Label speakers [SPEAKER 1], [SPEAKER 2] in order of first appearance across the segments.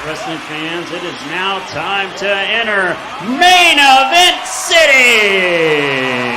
[SPEAKER 1] Wrestling fans, it is now time to enter Main Event City!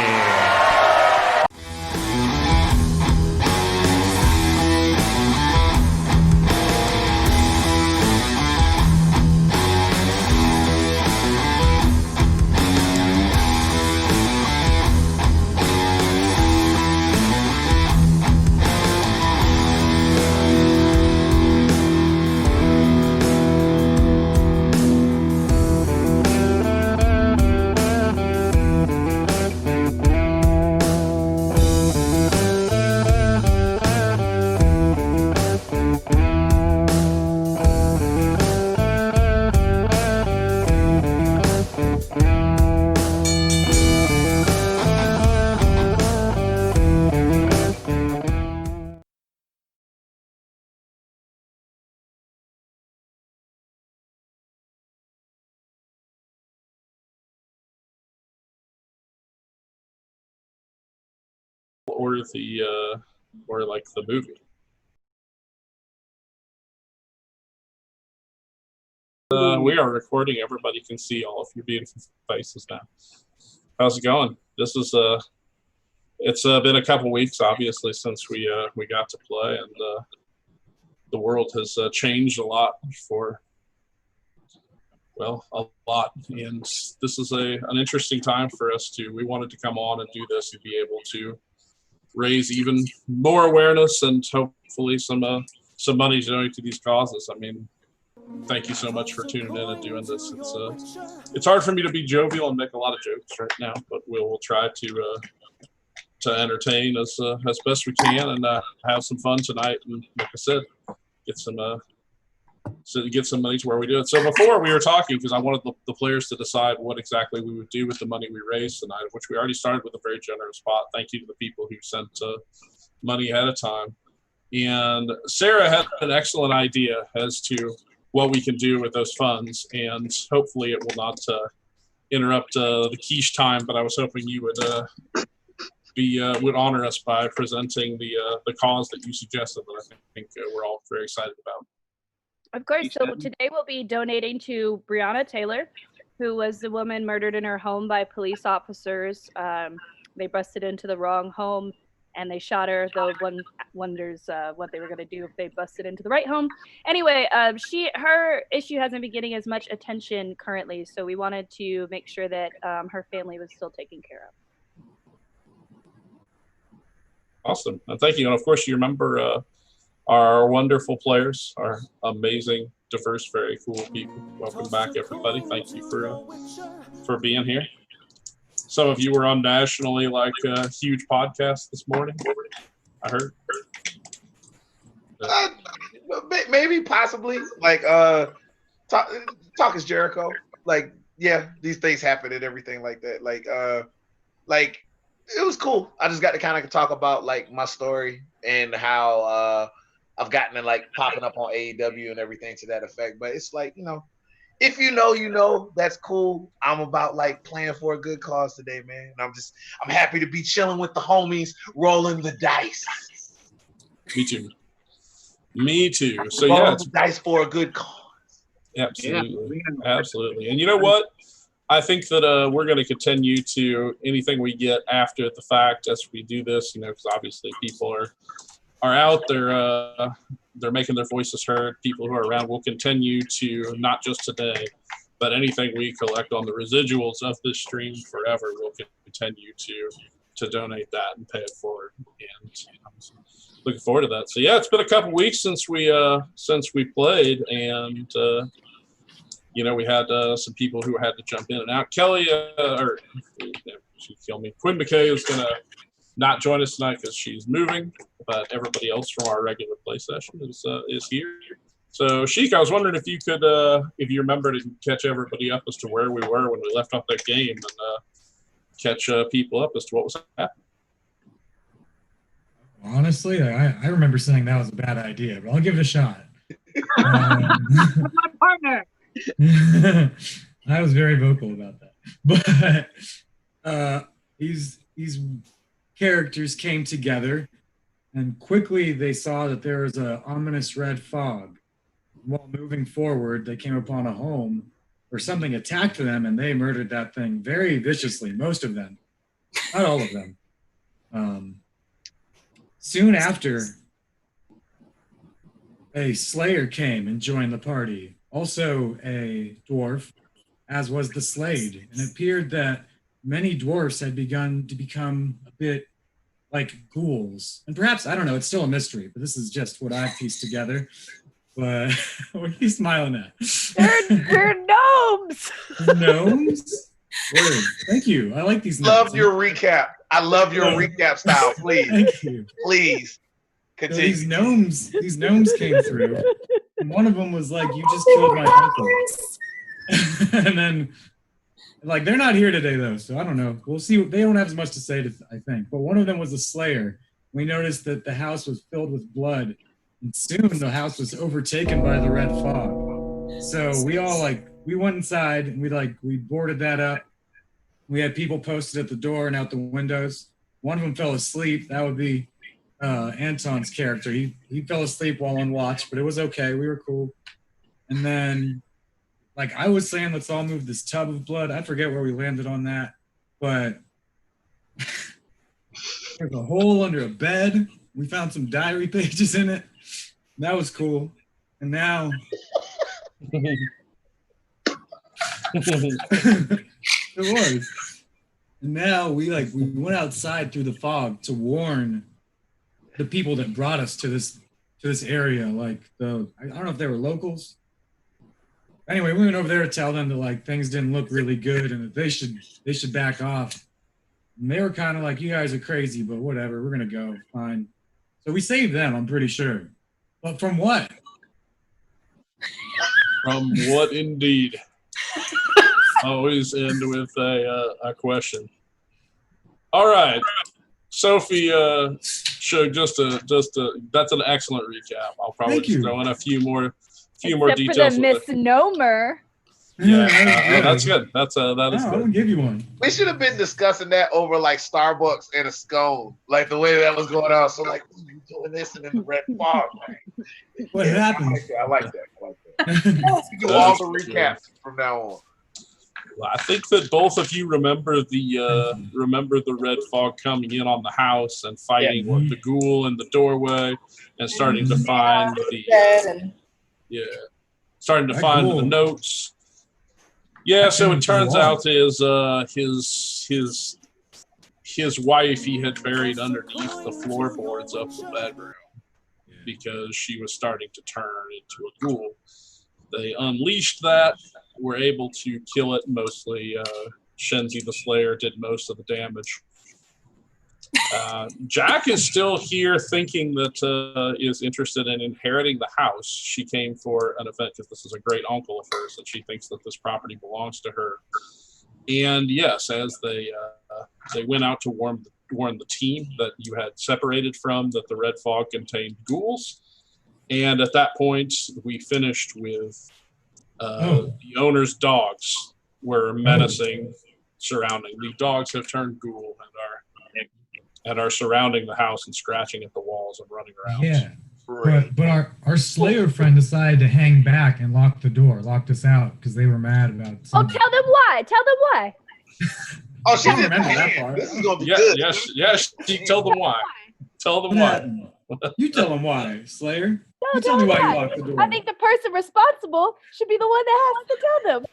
[SPEAKER 2] Or the movie. We are recording. Everybody can see all of your beautiful faces now. How's it going? This is it's been a couple weeks, obviously, since we got to play, and the world has changed a lot for, well, a lot. And this is an interesting time for us we wanted to come on and do this and be able to raise even more awareness and hopefully some money to donate to these causes. I mean, thank you so much for tuning in and doing this. It's hard for me to be jovial and make a lot of jokes right now, but we'll try to entertain as best we can and have some fun tonight. And like I said, get some money to where we do it. So before we were talking, because I wanted the players to decide what exactly we would do with the money we raised tonight, which we already started with a very generous spot. Thank you to the people who sent money ahead of time. And Sarah had an excellent idea as to what we can do with those funds, and hopefully it will not interrupt the quiche time, but I was hoping you would honor us by presenting the cause that you suggested that I think we're all very excited about.
[SPEAKER 3] Of course. So today we'll be donating to Breonna Taylor, who was the woman murdered in her home by police officers. They busted into the wrong home and they shot her, though one wonders what they were going to do if they busted into the right home. Anyway, her issue hasn't been getting as much attention currently, so we wanted to make sure that her family was still taken care of.
[SPEAKER 2] Awesome. Thank you. And of course, you remember our wonderful players, our amazing, diverse, very cool people. Welcome back, everybody. Thank you for being here. Some of you were on nationally a huge podcast this morning, I heard.
[SPEAKER 4] Maybe, possibly. Talk is Jericho. Yeah, these things happen and everything like that. It was cool. I just got to kind of talk about my story and how I've gotten to popping up on AEW and everything to that effect. But it's if you know, that's cool. I'm about playing for a good cause today, man. And I'm happy to be chilling with the homies, rolling the dice.
[SPEAKER 2] Me too. So
[SPEAKER 4] rolling the dice for a good cause.
[SPEAKER 2] Absolutely. Yeah. Absolutely. And you know what? I think that we're going to continue to anything we get after the fact as we do this, because obviously people are out there. They're making their voices heard. People who are around will continue to, not just today, but anything we collect on the residuals of this stream forever, we'll continue to donate that and pay it forward. And I'm looking forward to that. So yeah, it's been a couple weeks since we played, and we had some people who had to jump in and out. Kelly, she'd kill me. Quinn McKay is gonna not join us tonight because she's moving, but everybody else from our regular play session is here. So, Sheik, I was wondering if you could, if you remember, to catch everybody up as to where we were when we left off that game, and catch people up as to what was happening.
[SPEAKER 5] Honestly, I remember saying that was a bad idea, but I'll give it a shot.
[SPEAKER 3] My partner.
[SPEAKER 5] I was very vocal about that, but these characters came together, and quickly they saw that there was an ominous red fog while moving forward, they came upon a home where something attacked them, and they murdered that thing very viciously. Most of them, not all of them. Soon after, a slayer came and joined the party, also a dwarf, as was the slayed. And it appeared that many dwarfs had begun to become a bit like ghouls. And perhaps, I don't know, it's still a mystery, but this is just what I've pieced together. But what are you smiling at?
[SPEAKER 3] They're gnomes.
[SPEAKER 5] Gnomes? Word. Thank you. I like these
[SPEAKER 4] Love
[SPEAKER 5] notes.
[SPEAKER 4] your recap. I love your recap style. Please,
[SPEAKER 5] Thank you.
[SPEAKER 4] please
[SPEAKER 5] So
[SPEAKER 4] continue.
[SPEAKER 5] these gnomes came through, and one of them was like, "You just killed my uncle." And then, like, they're not here today though, so I don't know. We'll see. They don't have as much to say, I think. But one of them was a slayer. We noticed that the house was filled with blood, and soon the house was overtaken by the red fog. So we all we went inside and we boarded that up. We had people posted at the door and out the windows. One of them fell asleep. That would be Anton's character. He fell asleep while on watch, but it was okay. We were cool. And then, I was saying, let's all move this tub of blood. I forget where we landed on that, but there's a hole under a bed. We found some diary pages in it. That was cool. And now it was. And now we went outside through the fog to warn the people that brought us to this area. I don't know if they were locals. Anyway, we went over there to tell them that things didn't look really good and that they should back off. And they were kind of like, "You guys are crazy, but whatever, we're gonna go, fine." So we saved them, I'm pretty sure. But from what?
[SPEAKER 2] From what indeed? Always end with a question. All right, Sophie showed just a that's an excellent recap. I'll probably just throw in a few more
[SPEAKER 3] Except
[SPEAKER 2] details.
[SPEAKER 3] for the misnomer.
[SPEAKER 2] Yeah, that's good. That is
[SPEAKER 5] I'll
[SPEAKER 2] good.
[SPEAKER 5] give you one.
[SPEAKER 4] We should have been discussing that over Starbucks and a scone, the way that was going on. So you doing this and then the red fog.
[SPEAKER 5] What happened?
[SPEAKER 4] I like that. We do all the recaps from now on.
[SPEAKER 2] I think that both of you remember the red fog coming in on the house and fighting with the ghoul in the doorway and starting to find the notes. Yeah, so it turns out his wife he had buried underneath the floorboards of the bedroom because she was starting to turn into a ghoul. They unleashed that, were able to kill it mostly. Shenzi the Slayer did most of the damage. Jack is still here thinking that is interested in inheriting the house. She came for an event because this is a great uncle of hers and she thinks that this property belongs to her. And yes, as they went out to warn the team that you had separated from, that the red fog contained ghouls. And at that point, we finished with the owner's dogs were menacing, surrounding. The dogs have turned ghoul and are surrounding the house and scratching at the walls and running around.
[SPEAKER 5] Yeah, but our Slayer friend decided to hang back and lock us out because they were mad about something.
[SPEAKER 3] Oh, tell them why. Tell them why.
[SPEAKER 4] Oh, she didn't
[SPEAKER 5] remember that part.
[SPEAKER 4] This is gonna be good.
[SPEAKER 2] Yes. Tell them why. Tell them why.
[SPEAKER 5] You tell them why, Slayer.
[SPEAKER 3] No,
[SPEAKER 5] you tell me why you locked the door.
[SPEAKER 3] I think the person responsible should be the one that has to tell them.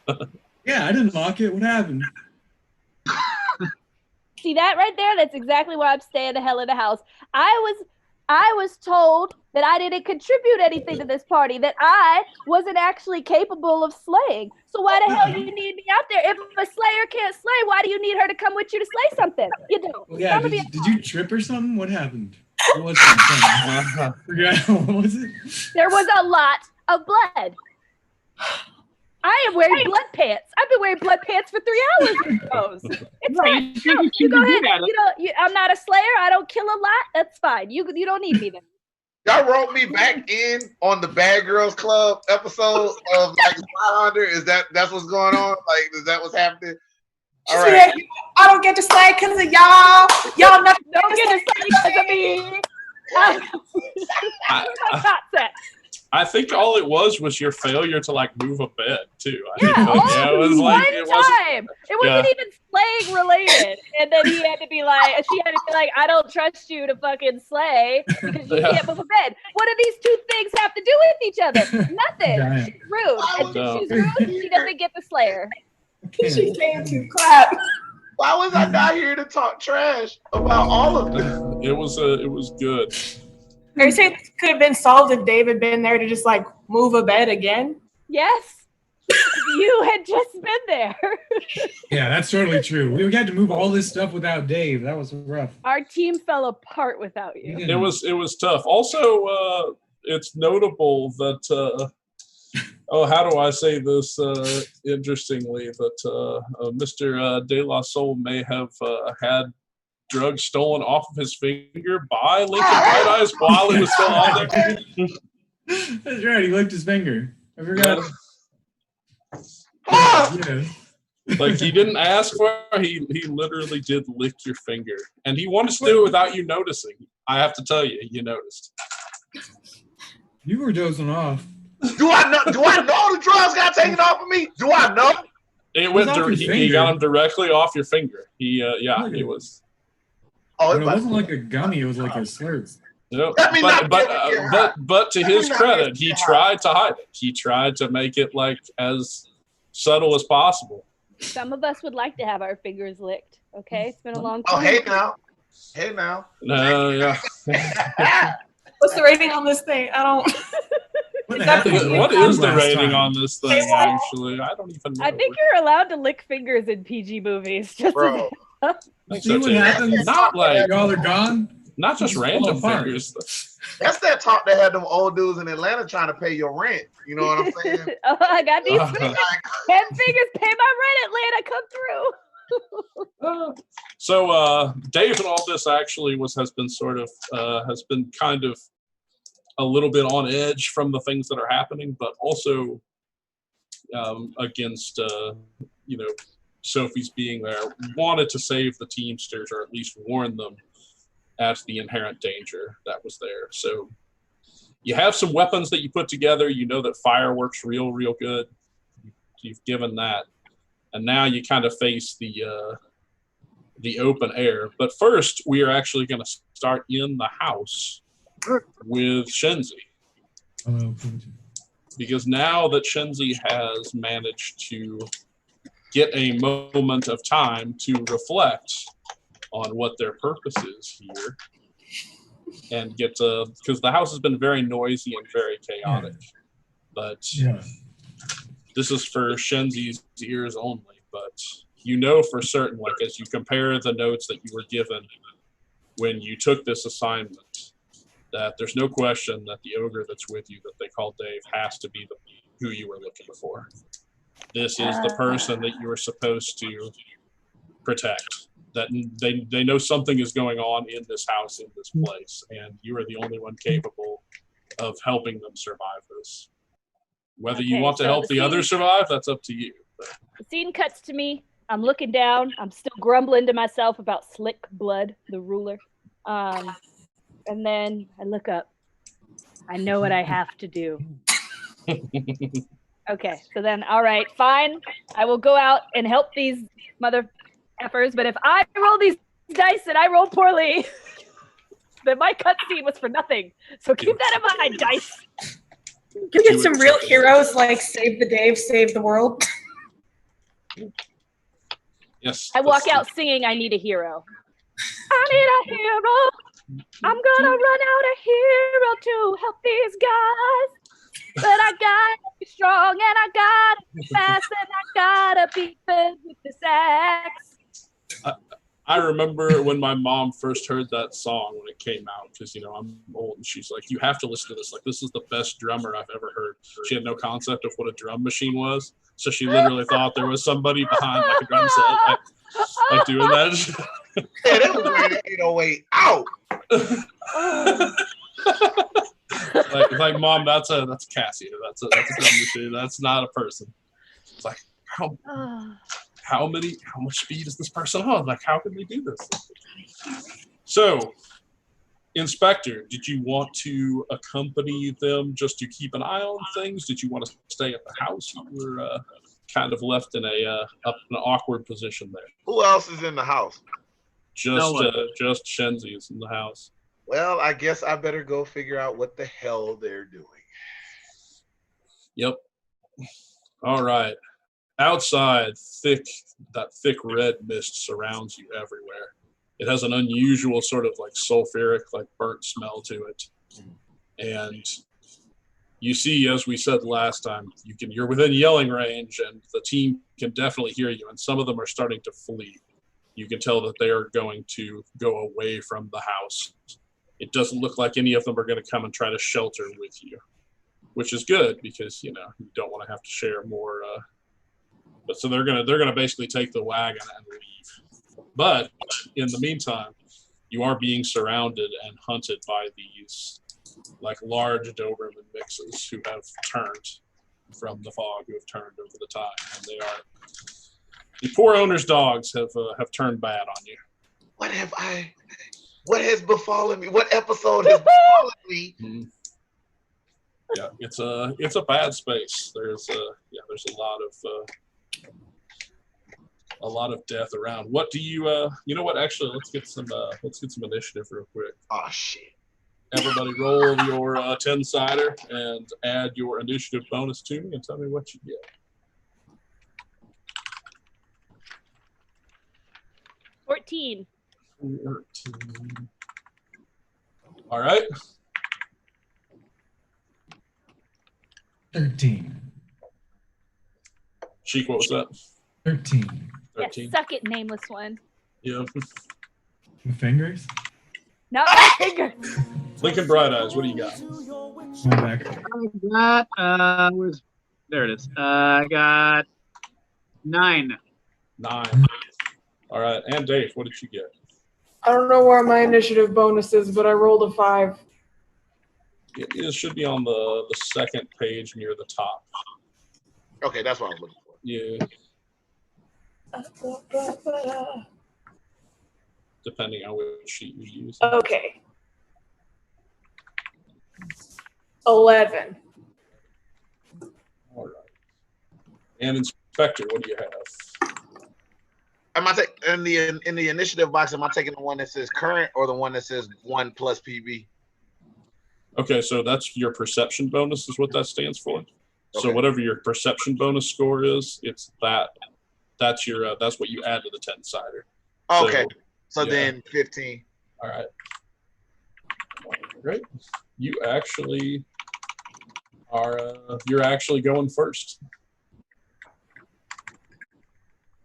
[SPEAKER 5] Yeah, I didn't lock it. What happened?
[SPEAKER 3] See that right there? That's exactly why I'm staying the hell in the house. I was told that I didn't contribute anything to this party, that I wasn't actually capable of slaying. So why the hell do you need me out there? If a slayer can't slay, why do you need her to come with you to slay something? You don't.
[SPEAKER 5] Well, yeah, did you trip or something? What happened? What was it? What was it?
[SPEAKER 3] There was a lot of blood. I am wearing blood pants. I've been wearing blood pants for 3 hours with those. It's fine. No, you go ahead. I'm not a slayer. I don't kill a lot. That's fine. You don't need me then.
[SPEAKER 4] Y'all wrote me back in on the Bad Girls Club episode of Zweihander. Is that's what's going on? Is that what's happening? All right.
[SPEAKER 6] I don't get to slay because of y'all. Y'all nothing.
[SPEAKER 3] Don't get to slay because of me.
[SPEAKER 2] I think all it was your failure to like move a bed too.
[SPEAKER 3] Yeah,
[SPEAKER 2] it was
[SPEAKER 3] one
[SPEAKER 2] like it wasn't.
[SPEAKER 3] time. It wasn't even slaying related. And then she had to be like, I don't trust you to fucking slay because you can't move a bed. What do these two things have to do with each other? Nothing.
[SPEAKER 5] Giant.
[SPEAKER 3] She's rude. And since she's rude, she doesn't get the slayer.
[SPEAKER 6] She came to clap.
[SPEAKER 4] Why was I not here to talk trash about all of them?
[SPEAKER 2] It was good.
[SPEAKER 6] Are you saying this could have been solved if Dave had been there to just like move a bed again?
[SPEAKER 3] Yes. You had just been there.
[SPEAKER 5] Yeah, that's totally true. We had to move all this stuff without Dave. That was rough.
[SPEAKER 3] Our team fell apart without you.
[SPEAKER 2] It was tough. Also, it's notable that how do I say this interestingly? That Mr. De La Soul may have had drugs stolen off of his finger by Lincoln Bright Eyes while it was still on there.
[SPEAKER 5] That's right. He licked his finger. I forgot. Yeah.
[SPEAKER 2] Like he didn't ask for it. He literally did lick your finger, and he wanted to do it without you noticing. I have to tell you, you noticed.
[SPEAKER 5] You were dozing off.
[SPEAKER 4] Do I know the drugs got taken off of me? Do I know?
[SPEAKER 2] It went.
[SPEAKER 5] off your
[SPEAKER 2] He
[SPEAKER 5] finger.
[SPEAKER 2] got him directly off your finger. It was.
[SPEAKER 4] Oh,
[SPEAKER 5] But it wasn't like a gummy. It was like a slurp.
[SPEAKER 2] Yep.
[SPEAKER 4] Let me not get it here.
[SPEAKER 2] But to
[SPEAKER 4] Let me
[SPEAKER 2] his
[SPEAKER 4] not
[SPEAKER 2] credit,
[SPEAKER 4] get
[SPEAKER 2] he
[SPEAKER 4] it
[SPEAKER 2] tried to hide it. He tried to make it like as subtle as possible.
[SPEAKER 3] Some of us would like to have our fingers licked. Okay, it's been a long
[SPEAKER 4] Oh,
[SPEAKER 3] time.
[SPEAKER 4] hey now.
[SPEAKER 2] Yeah.
[SPEAKER 6] What's the rating on this thing? I don't.
[SPEAKER 5] What
[SPEAKER 2] What is the rating on this thing? Actually, I don't even know.
[SPEAKER 3] I think you're allowed to lick fingers in PG movies. Just
[SPEAKER 4] Bro.
[SPEAKER 2] I think
[SPEAKER 5] See
[SPEAKER 2] so,
[SPEAKER 5] what
[SPEAKER 2] too.
[SPEAKER 5] happens?
[SPEAKER 2] Not like
[SPEAKER 5] Y'all are gone.
[SPEAKER 2] not just
[SPEAKER 5] Fall
[SPEAKER 2] random
[SPEAKER 5] apart.
[SPEAKER 2] fingers.
[SPEAKER 4] That's that talk that had them old dudes in Atlanta trying to pay your rent. You know what I'm saying?
[SPEAKER 3] Oh, I got these
[SPEAKER 2] Uh,
[SPEAKER 3] fingers. 10 fingers pay my rent, Atlanta. Come through.
[SPEAKER 2] So Dave and all this actually has been kind of a little bit on edge from the things that are happening, but also against Sophie's being there, wanted to save the Teamsters or at least warn them at the inherent danger that was there. So you have some weapons that you put together. You know that fire works real good. You've given that, and now you kind of face the open air. But first, we are actually going to start in the house with Shenzi, because now that Shenzi has managed to get a moment of time to reflect on what their purpose is here, and get to, because the house has been very noisy and very chaotic, but this is for Shenzi's ears only. But you know for certain, like as you compare the notes that you were given when you took this assignment, that there's no question that the ogre that's with you that they call Dave has to be who you were looking for. This is the person that you are supposed to protect. That they know something is going on in this house, in this place, and you are the only one capable of helping them survive this. Whether you want to help the others survive, that's up to you.
[SPEAKER 3] The scene cuts to me. I'm looking down. I'm still grumbling to myself about Slick Blood, the ruler. And then I look up. I know what I have to do. Okay, so then, all right, fine. I will go out and help these mother effers, but if I roll these dice and I roll poorly, then my cutscene was for nothing. So keep that in mind, dice.
[SPEAKER 6] Can we get some real heroes like Save the Dave, Save the World?
[SPEAKER 2] Yes.
[SPEAKER 3] I walk out singing I Need a Hero. I need a hero. I'm gonna run out a hero to help these guys. But I gotta be strong and I gotta be fast and I gotta be good with this axe.
[SPEAKER 2] I remember when my mom first heard that song when it came out, because, I'm old, and she's like, you have to listen to this. Like, this is the best drummer I've ever heard. She had no concept of what a drum machine was. So she literally thought there was somebody behind like a drum set, like doing that.
[SPEAKER 4] Yeah, that was weird. 808 out.
[SPEAKER 2] like Mom, that's Cassia. That's a drum machine. That's not a person. It's like how much speed is this person on? Like, how can they do this? So Inspector, did you want to accompany them just to keep an eye on things? Did you want to stay at the house? You were kind of left in an awkward position there.
[SPEAKER 4] Who else is in the house?
[SPEAKER 2] Just
[SPEAKER 7] one.
[SPEAKER 2] just Shenzi is in the house.
[SPEAKER 4] Well, I guess I better go figure out what the hell they're doing.
[SPEAKER 2] Yep. All right. Outside, that thick red mist surrounds you everywhere. It has an unusual sort of like sulfuric, like burnt smell to it. And you see, as we said last time, you're within yelling range, and the team can definitely hear you. And some of them are starting to flee. You can tell that they are going to go away from the house. It doesn't look like any of them are going to come and try to shelter with you, which is good because you don't want to have to share more. But so they're gonna basically take the wagon and leave. But in the meantime, you are being surrounded and hunted by these like large Doberman mixes who have turned from the fog, who have turned over the time, and they are the poor owner's dogs have turned bad on you.
[SPEAKER 4] What has befallen me? What episode has befallen me?
[SPEAKER 2] Mm-hmm. Yeah, it's a bad space. There's a lot of death around. What do you you know what? Actually, let's get some initiative real quick.
[SPEAKER 4] Oh shit!
[SPEAKER 2] Everybody, roll your 10-sider and add your initiative bonus to me, and tell me what you get.
[SPEAKER 3] 14.
[SPEAKER 2] 14. All right.
[SPEAKER 5] 13.
[SPEAKER 2] Sheik, what was that?
[SPEAKER 5] 13.
[SPEAKER 2] 13.
[SPEAKER 3] Yes, suck it, nameless one.
[SPEAKER 2] Yeah.
[SPEAKER 5] The fingers?
[SPEAKER 3] Not my finger.
[SPEAKER 2] Lincoln Bright Eyes, what do you got?
[SPEAKER 5] My back.
[SPEAKER 7] I got, there it is. I got 9.
[SPEAKER 2] 9. All right. And Dave, what did you get?
[SPEAKER 6] I don't know where my initiative bonus is, but I rolled a 5.
[SPEAKER 2] It should be on the second page near the top.
[SPEAKER 4] Okay, that's what I was looking for.
[SPEAKER 2] Yeah. Depending on which sheet you use.
[SPEAKER 6] Okay. 11.
[SPEAKER 2] All right. And Inspector, what do you have?
[SPEAKER 4] Am I in the initiative box? Am I taking the one that says current or the one that says 1 plus PB?
[SPEAKER 2] Okay, so that's your perception bonus is what that stands for. So
[SPEAKER 4] Okay.
[SPEAKER 2] whatever your perception bonus score is, it's that. That's your that's what you add to the 10-sider.
[SPEAKER 4] Okay, so
[SPEAKER 2] yeah.
[SPEAKER 4] then 15.
[SPEAKER 2] All right. Great. You actually are you're actually going first.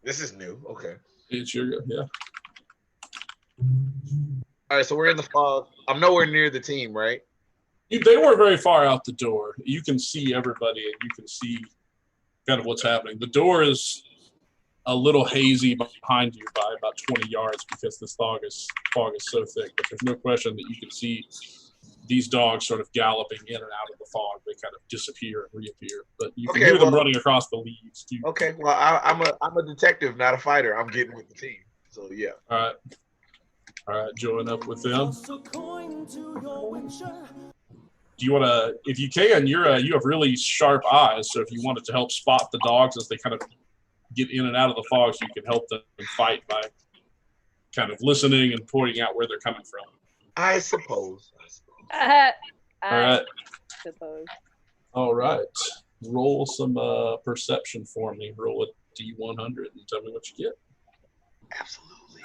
[SPEAKER 4] This is new. Okay.
[SPEAKER 2] It's your yeah.
[SPEAKER 4] All right, so we're in the fog. I'm nowhere near the team, right?
[SPEAKER 2] They weren't very far out the door. You can see everybody, and you can see kind of what's happening. The door is a little hazy behind you by about 20 yards because this fog is so thick. But there's no question that you can see these dogs sort of galloping in and out of the fog. They kind of disappear and reappear, but you can hear them running across the leaves too.
[SPEAKER 4] Okay, well, I'm a detective, not a fighter. I'm getting with the team. So yeah.
[SPEAKER 2] All right, join up with them. Do you want to, if you can, you have really sharp eyes. So if you wanted to help spot the dogs as they kind of get in and out of the fog, so you can help them fight by kind of listening and pointing out where they're coming from.
[SPEAKER 4] I suppose.
[SPEAKER 2] All right.
[SPEAKER 3] Suppose.
[SPEAKER 2] All right. Roll some perception for me. Roll a D100 and tell me what you get.
[SPEAKER 4] Absolutely.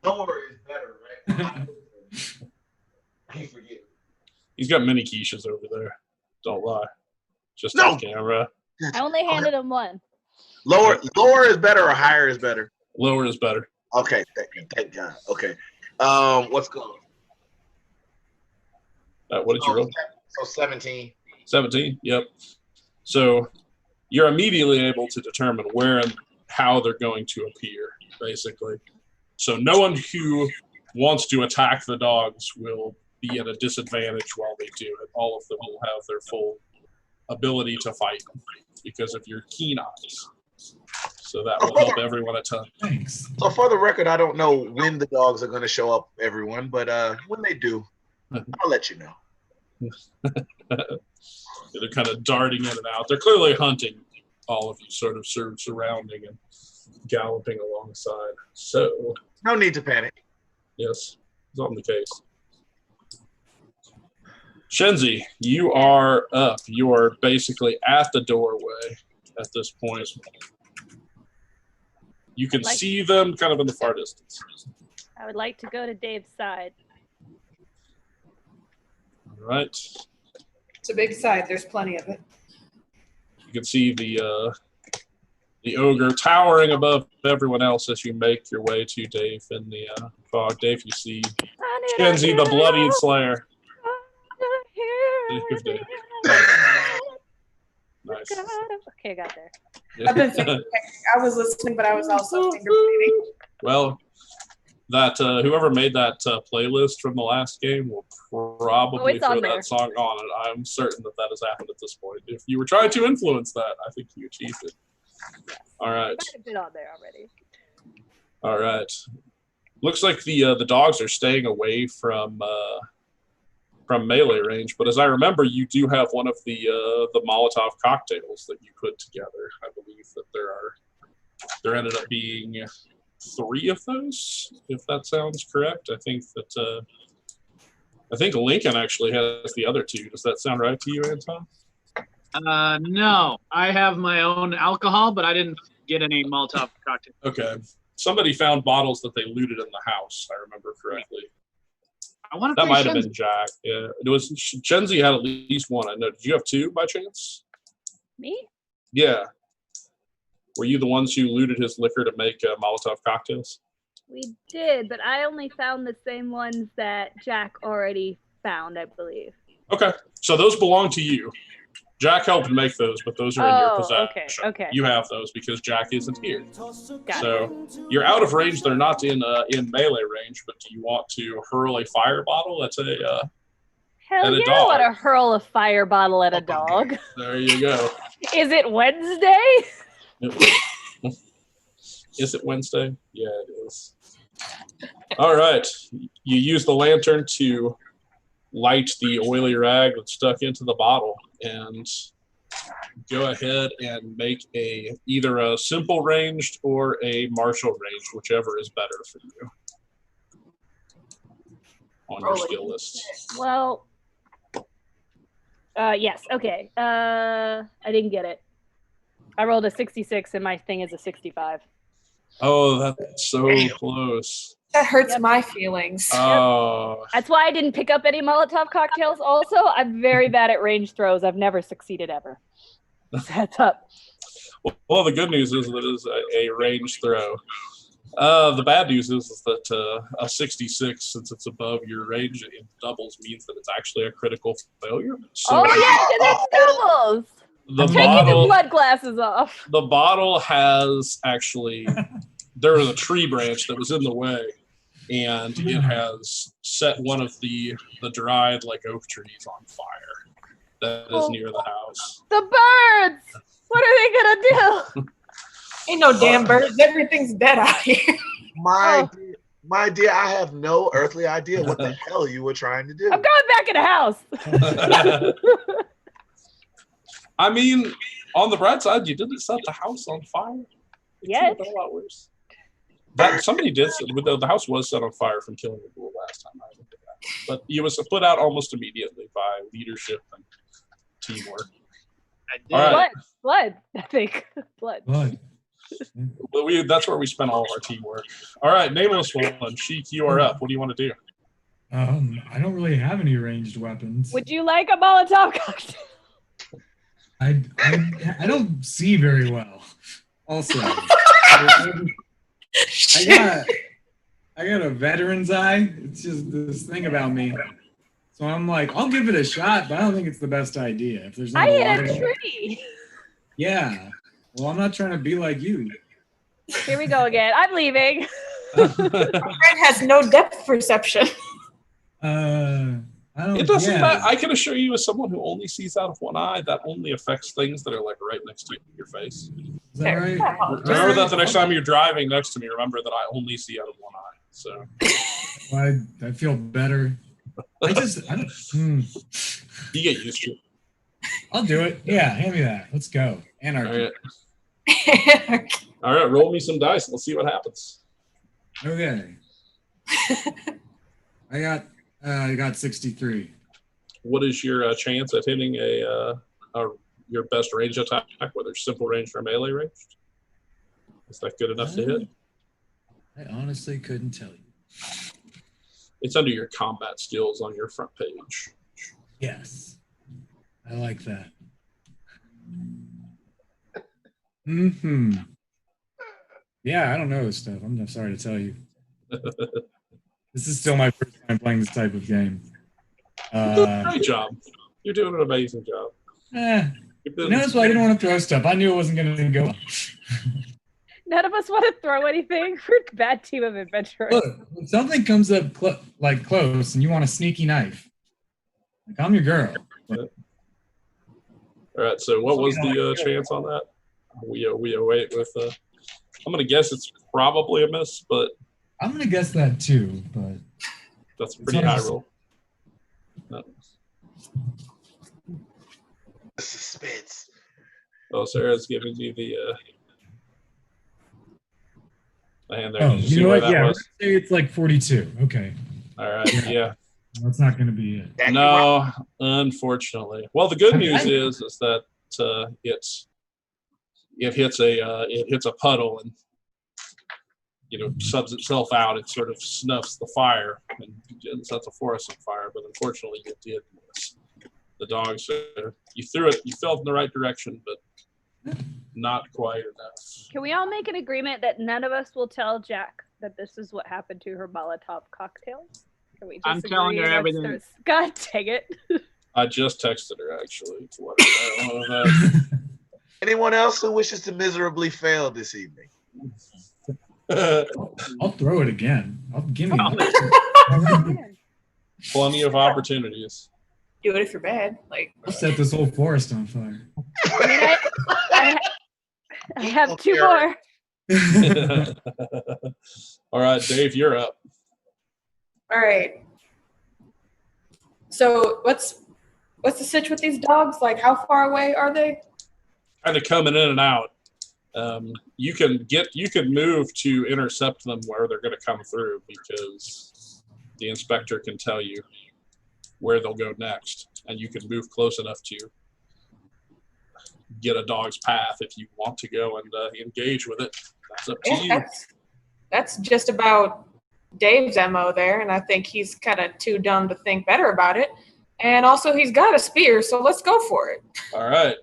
[SPEAKER 4] Lower is better, right? I forget.
[SPEAKER 2] He's got mini quiches over there. Don't lie. Just
[SPEAKER 4] No.
[SPEAKER 2] on camera.
[SPEAKER 3] I only handed him one.
[SPEAKER 4] Lower is better or higher is better?
[SPEAKER 2] Lower is better.
[SPEAKER 4] Okay, thank God. Okay. What's going on?
[SPEAKER 2] What did you roll?
[SPEAKER 4] So 17.
[SPEAKER 2] 17? Yep. So you're immediately able to determine where and how they're going to appear, basically. So no one who wants to attack the dogs will be at a disadvantage while they do it. All of them will have their full ability to fight because of your keen eyes. So that will help everyone a ton.
[SPEAKER 5] Thanks.
[SPEAKER 4] So for the record, I don't know when the dogs are going to show up, everyone, but when they do, I'll let you know.
[SPEAKER 2] They're kind of darting in and out. They're clearly hunting all of you, sort of surrounding and galloping alongside. So
[SPEAKER 4] No need to panic.
[SPEAKER 2] yes, it's on the case. Shenzi, you are up. You are basically at the doorway at this point. You can see them kind of in the far distance.
[SPEAKER 3] I would like to go to Dave's side.
[SPEAKER 2] All right.
[SPEAKER 6] It's a big side. There's plenty of it.
[SPEAKER 2] You can see the ogre towering above everyone else as you make your way to Dave in the fog. Dave, you see Shenzi, the bloodied slayer. Dave. Nice.
[SPEAKER 3] Okay, I got there.
[SPEAKER 6] I've been thinking, I was listening, but I was also finger pointing.
[SPEAKER 2] Well, that whoever made that playlist from the last game will probably throw that song on it. I'm certain that has happened at this point. If you were trying to influence that, I think you achieved it.
[SPEAKER 3] Yes.
[SPEAKER 2] All right.
[SPEAKER 3] Might have been on there already.
[SPEAKER 2] All right. Looks like the dogs are staying away from melee range, but as I remember, you do have one of the Molotov cocktails that you put together. I believe that there ended up being 3 of those, if that sounds correct. I think Lincoln actually has the other 2. Does that sound right to you, Anton?
[SPEAKER 7] No, I have my own alcohol, but I didn't get any Molotov cocktail.
[SPEAKER 2] Okay. Somebody found bottles that they looted in the house, I remember correctly. That might have been Jack. Yeah, it was. Shenzi had at least 1. I know. Did you have 2 by chance?
[SPEAKER 3] Me?
[SPEAKER 2] Yeah. Were you the ones who looted his liquor to make Molotov cocktails?
[SPEAKER 3] We did, but I only found the same ones that Jack already found, I believe.
[SPEAKER 2] Okay, so those belong to you. Jack helped make those, but those are in your possession.
[SPEAKER 3] Okay.
[SPEAKER 2] You have those because Jack isn't here.
[SPEAKER 3] Got
[SPEAKER 2] So you're out of range. They're not in melee range, but do you want to hurl a fire bottle at a
[SPEAKER 3] Hell yeah, I want to hurl a fire bottle at a dog.
[SPEAKER 2] There you go.
[SPEAKER 3] Is it Wednesday?
[SPEAKER 2] Is it Wednesday? Yeah, it is. All right. You use the lantern to light the oily rag that's stuck into the bottle and go ahead and make either a simple ranged or a martial ranged, whichever is better for you on your skill list.
[SPEAKER 3] Well, yes. Okay. I didn't get it. I rolled a 66 and my thing is a 65.
[SPEAKER 2] Oh, that's so close.
[SPEAKER 6] That hurts my feelings.
[SPEAKER 2] Oh.
[SPEAKER 3] That's why I didn't pick up any Molotov cocktails. Also, I'm very bad at range throws. I've never succeeded ever. That's up.
[SPEAKER 2] Well, the good news is that it is a range throw. The bad news is that a 66, since it's above your range, it doubles means that it's actually a critical failure. So
[SPEAKER 3] that's doubles. Taking the blood glasses off.
[SPEAKER 2] The bottle has actually, there was a tree branch that was in the way, and it has set one of the dried oak trees on fire that is near the house.
[SPEAKER 3] The birds! What are they gonna do?
[SPEAKER 6] Ain't no damn birds. Everything's dead out here.
[SPEAKER 4] My dear, I have no earthly idea what the hell you were trying to do.
[SPEAKER 3] I'm going back in the house.
[SPEAKER 2] I mean, on the bright side, you didn't set the house on fire.
[SPEAKER 3] Yes.
[SPEAKER 2] A lot worse. Somebody did. The house was set on fire from killing the ghoul last time I looked at that. But it was put out almost immediately by leadership and teamwork. All right.
[SPEAKER 3] Blood, I think. Blood.
[SPEAKER 2] Well, that's where we spent all of our teamwork. All right, Nameless One. Sheik, you are up. What do you want to do?
[SPEAKER 5] I don't really have any ranged weapons.
[SPEAKER 3] Would you like a Molotov cocktail?
[SPEAKER 5] I don't see very well. Also, I got a veteran's eye. It's just this thing about me. So I'm like, I'll give it a shot, but I don't think it's the best idea. If there's
[SPEAKER 3] I hit a tree.
[SPEAKER 5] Yeah. Well, I'm not trying to be like you.
[SPEAKER 3] Here we go again. I'm leaving.
[SPEAKER 6] Friend has no depth perception.
[SPEAKER 5] I don't.
[SPEAKER 2] It doesn't
[SPEAKER 5] yeah.
[SPEAKER 2] matter. I can assure you, as someone who only sees out of one eye, that only affects things that are like right next to your face.
[SPEAKER 5] Is that right?
[SPEAKER 2] Remember that the next time you're driving next to me, remember that I only see out of one eye. So
[SPEAKER 5] I feel better. I don't.
[SPEAKER 2] you get used to it.
[SPEAKER 5] I'll do it. Yeah, hand me that. Let's go. Anarchy.
[SPEAKER 2] All right, roll me some dice. Let's see what happens.
[SPEAKER 5] Okay. I got 63.
[SPEAKER 2] What is your chance at hitting your best range attack, whether it's simple range or melee range? Is that good enough to hit?
[SPEAKER 5] I honestly couldn't tell you.
[SPEAKER 2] It's under your combat skills on your front page.
[SPEAKER 5] Yes. I like that. Yeah, I don't know this stuff. I'm sorry to tell you. This is still my first time playing this type of game.
[SPEAKER 2] Great job. You're doing an amazing job.
[SPEAKER 5] Notice why I didn't want to throw stuff. I knew it wasn't going to go.
[SPEAKER 3] None of us want to throw anything. We're a bad team of adventurers.
[SPEAKER 5] Look, when something comes up close and you want a sneaky knife, like I'm your girl.
[SPEAKER 2] All right, so what was the chance on that? We await with I'm gonna guess it's probably a miss, but
[SPEAKER 5] I'm gonna guess that too, but
[SPEAKER 2] that's a pretty high roll. No.
[SPEAKER 4] The suspense.
[SPEAKER 2] Oh, Sarah's giving you the hand there.
[SPEAKER 5] Oh,
[SPEAKER 2] Did you
[SPEAKER 5] you
[SPEAKER 2] see
[SPEAKER 5] know
[SPEAKER 2] where
[SPEAKER 5] what?
[SPEAKER 2] that
[SPEAKER 5] Yeah,
[SPEAKER 2] was?
[SPEAKER 5] let's say it's like 42. Okay.
[SPEAKER 2] All right, yeah.
[SPEAKER 5] That's not going to be it.
[SPEAKER 2] No, unfortunately. Well, the good news is that it hits a puddle and subs itself out. It sort of snuffs the fire and sets a forest on fire. But unfortunately, it did miss. The dogs. You threw it. You fell in the right direction, but not quite enough.
[SPEAKER 3] Can we all make an agreement that none of us will tell Jack that this is what happened to her Molotov cocktail? Can we just
[SPEAKER 7] I'm telling her everything.
[SPEAKER 3] God dang it.
[SPEAKER 2] I just texted her actually to let her know that.
[SPEAKER 4] Anyone else who wishes to miserably fail this evening?
[SPEAKER 5] I'll throw it again. Give me
[SPEAKER 2] Plenty of opportunities.
[SPEAKER 6] Do it if you're bad.
[SPEAKER 5] I'll set this whole forest on fire.
[SPEAKER 3] I have two more.
[SPEAKER 2] All right, Dave, you're up.
[SPEAKER 6] All right. So what's the sitch with these dogs? Like, how far away are they?
[SPEAKER 2] Kind of coming in and out. You can move to intercept them where they're going to come through, because the inspector can tell you where they'll go next, and you can move close enough to get a dog's path if you want to go and engage with it. That's up to you.
[SPEAKER 6] That's just about Dave's MO there, and I think he's kind of too dumb to think better about it. And also, he's got a spear, so let's go for it.
[SPEAKER 2] All right.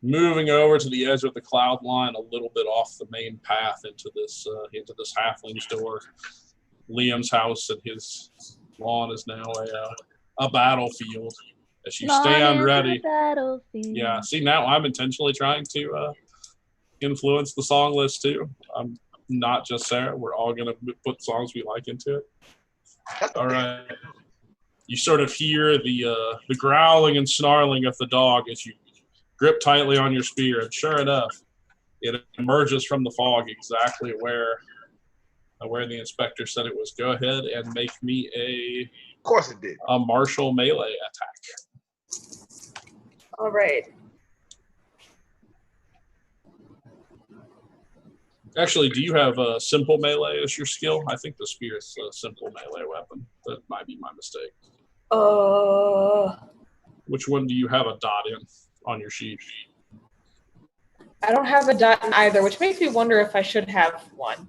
[SPEAKER 2] Moving over to the edge of the cloud line, a little bit off the main path into this halfling's door. Liam's house and his lawn is now a battlefield. As you stand ready. Yeah. See, now I'm intentionally trying to influence the song list too. I'm not just Sarah. We're all gonna put songs we like into it. All right. You sort of hear the growling and snarling of the dog as you grip tightly on your spear, and sure enough, it emerges from the fog exactly where the inspector said it was. Go ahead and make me
[SPEAKER 4] Of course it did.
[SPEAKER 2] a martial melee attack.
[SPEAKER 6] All right.
[SPEAKER 2] Actually, do you have a simple melee as your skill? I think the spear is a simple melee weapon. That might be my mistake. Which one do you have a dot in on your sheet?
[SPEAKER 6] I don't have a dot in either, which makes me wonder if I should have one.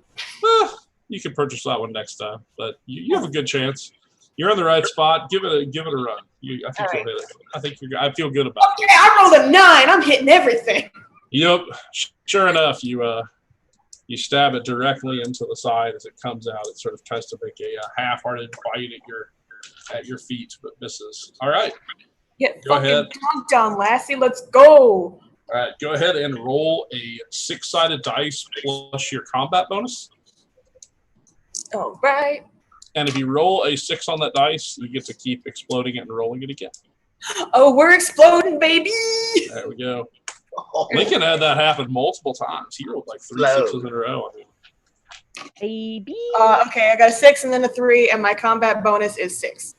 [SPEAKER 2] You can purchase that one next time, but you have a good chance. You're in the right spot. Give it a run. I think you'll hit it. I feel good about it.
[SPEAKER 6] Okay, I rolled a 9. I'm hitting everything.
[SPEAKER 2] Yep. Sure enough, you stab it directly into the side as it comes out. It sort of tries to make a half-hearted bite at your feet, but misses. All right.
[SPEAKER 6] Get
[SPEAKER 2] Go
[SPEAKER 6] fucking
[SPEAKER 2] ahead.
[SPEAKER 6] dunked on, Lassie. Let's go.
[SPEAKER 2] All right. Go ahead and roll a 6-sided dice plus your combat bonus.
[SPEAKER 6] All right.
[SPEAKER 2] And if you roll a 6 on that dice, you get to keep exploding it and rolling it again.
[SPEAKER 6] Oh, we're exploding, baby.
[SPEAKER 2] There we go.
[SPEAKER 4] Oh,
[SPEAKER 2] Lincoln had that happen multiple times. He rolled like 3
[SPEAKER 4] Slow.
[SPEAKER 2] 6s in a row. I mean,
[SPEAKER 3] Baby.
[SPEAKER 6] Okay, I got a 6 and then a 3, and my combat bonus is 6.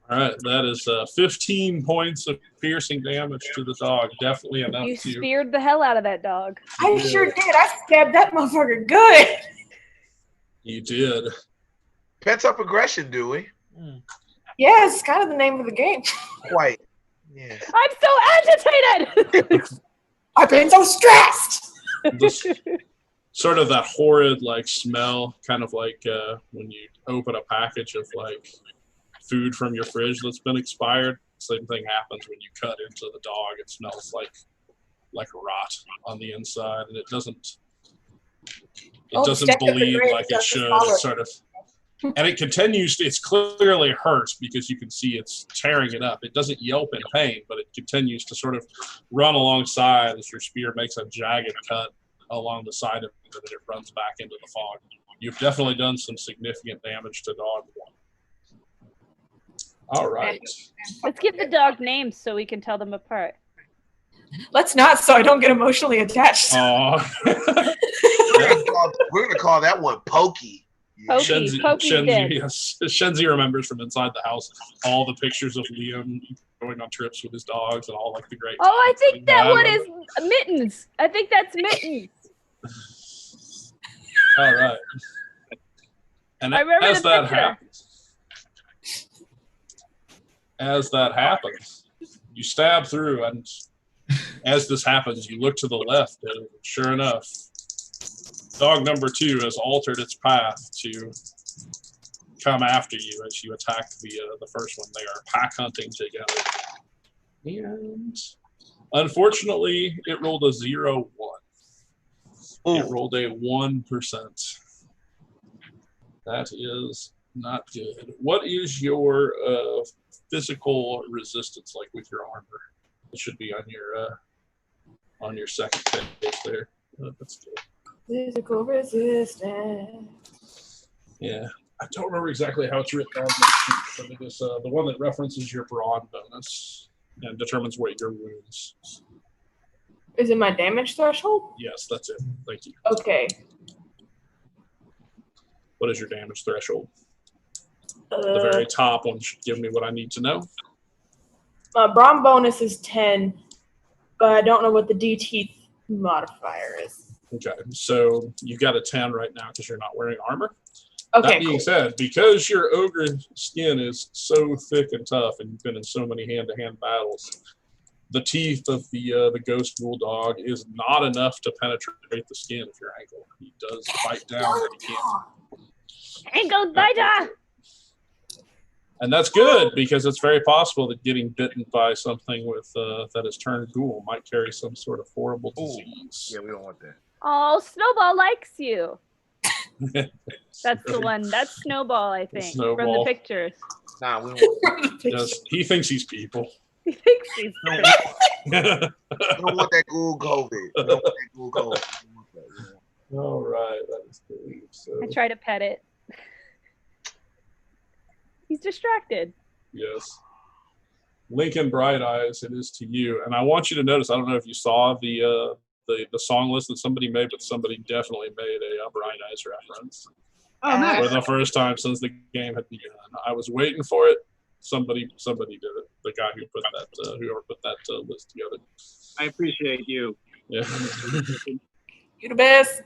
[SPEAKER 2] all right, that is 15 points of piercing damage to the dog. Definitely enough
[SPEAKER 3] You
[SPEAKER 2] to.
[SPEAKER 3] speared the hell out of that dog.
[SPEAKER 6] I
[SPEAKER 2] Yeah.
[SPEAKER 6] sure did. I stabbed that motherfucker good.
[SPEAKER 2] You did.
[SPEAKER 4] pent up aggression, do we?
[SPEAKER 6] Yeah, it's kind of the name of the game.
[SPEAKER 4] Quite. Yeah.
[SPEAKER 3] I'm so agitated.
[SPEAKER 6] I've been so stressed.
[SPEAKER 2] This, sort of that horrid like smell, kind of like when you open a package of like food from your fridge that's been expired. Same thing happens when you cut into the dog. It smells like rot on the inside, and it doesn't
[SPEAKER 6] Step up the
[SPEAKER 2] bleed
[SPEAKER 6] grade,
[SPEAKER 2] like it
[SPEAKER 6] just
[SPEAKER 2] should.
[SPEAKER 6] follow
[SPEAKER 2] It's
[SPEAKER 6] it.
[SPEAKER 2] sort of, and it continues. It's clearly hurts because you can see it's tearing it up. It doesn't yelp in pain, but it continues to sort of run alongside as your spear makes a jagged cut along the side of it, and it runs back into the fog. You've definitely done some significant damage to dog one. All right.
[SPEAKER 3] Let's give the dog names so we can tell them apart.
[SPEAKER 6] Let's not, so I don't get emotionally attached.
[SPEAKER 2] Oh,
[SPEAKER 4] We're gonna call that one Pokey.
[SPEAKER 3] Pokey. Pokey's dead.
[SPEAKER 2] yes. Shenzi remembers from inside the house all the pictures of Liam going on trips with his dogs and all like the great.
[SPEAKER 3] Oh, I
[SPEAKER 2] times
[SPEAKER 3] think that
[SPEAKER 2] he had
[SPEAKER 3] one
[SPEAKER 2] with
[SPEAKER 3] is Mittens. I think that's Mittens.
[SPEAKER 2] them. All right. And
[SPEAKER 3] I remember
[SPEAKER 2] as
[SPEAKER 3] the
[SPEAKER 2] that
[SPEAKER 3] picture.
[SPEAKER 2] happens, you stab through, and as this happens, you look to the left, and sure enough, dog number 2 has altered its path to come after you as you attack the first one. They are pack hunting together. And unfortunately, it rolled a 0-1. It rolled a 1%. That is not good. What is your physical resistance like with your armor? It should be on your second page there. That's good.
[SPEAKER 6] Physical resistance.
[SPEAKER 2] Yeah, I don't remember exactly how it's written on the sheet, but it is the one that references your brawn bonus and determines what your wounds.
[SPEAKER 6] Is it my damage threshold?
[SPEAKER 2] Yes, that's it. Thank you.
[SPEAKER 6] Okay.
[SPEAKER 2] What is your damage threshold? The very top one should give me what I need to know.
[SPEAKER 6] My brawn bonus is 10, but I don't know what the DT modifier is.
[SPEAKER 2] Okay, so you got a 10 right now because you're not wearing armor.
[SPEAKER 6] Okay,
[SPEAKER 2] That being said, because your ogre skin is so thick and tough, and you've been in so many hand-to-hand battles, the teeth of the ghost bulldog is not enough to penetrate the skin of your ankle. He does bite down, but he can't.
[SPEAKER 3] Ankle biter.
[SPEAKER 2] And that's good because it's very possible that getting bitten by something with that has turned ghoul might carry some sort of horrible disease.
[SPEAKER 4] Yeah, we don't want that.
[SPEAKER 3] Oh, Snowball likes you. That's the one. That's Snowball, I think, from the
[SPEAKER 2] Snowball.
[SPEAKER 3] pictures.
[SPEAKER 4] Nah, we don't want
[SPEAKER 2] Yes, he thinks he's people.
[SPEAKER 3] He thinks he's
[SPEAKER 4] that. We don't want that ghoul COVID. We don't want that ghoul COVID. We don't want that, you know.
[SPEAKER 2] All right, that is good. So,
[SPEAKER 3] I try to pet it. He's distracted.
[SPEAKER 2] yes. Lincoln Bright Eyes, it is to you. And I want you to notice, I don't know if you saw the song list that somebody made, but somebody definitely made a Bright Eyes reference.
[SPEAKER 7] Oh, nice.
[SPEAKER 2] For the first time since the game had begun. I was waiting for it. Somebody did it. The guy who put that, whoever put that list together.
[SPEAKER 7] I appreciate you.
[SPEAKER 2] Yeah.
[SPEAKER 6] You the best.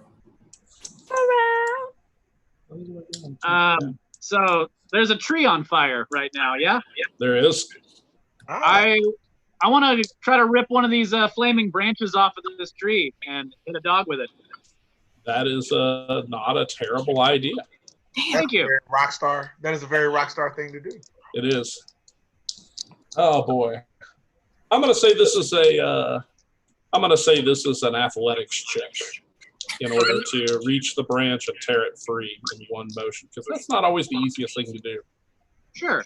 [SPEAKER 3] Around.
[SPEAKER 7] So there's a tree on fire right now, yeah?
[SPEAKER 2] There is.
[SPEAKER 7] I want to try to rip one of these flaming branches off of this tree and hit a dog with it.
[SPEAKER 2] That is not a terrible idea.
[SPEAKER 7] Thank you.
[SPEAKER 4] Rockstar. That is a very rockstar thing to do.
[SPEAKER 2] It is. Oh boy. I'm gonna say this is an athletics check in order to reach the branch and tear it free in one motion, because that's not always the easiest thing to do.
[SPEAKER 7] Sure.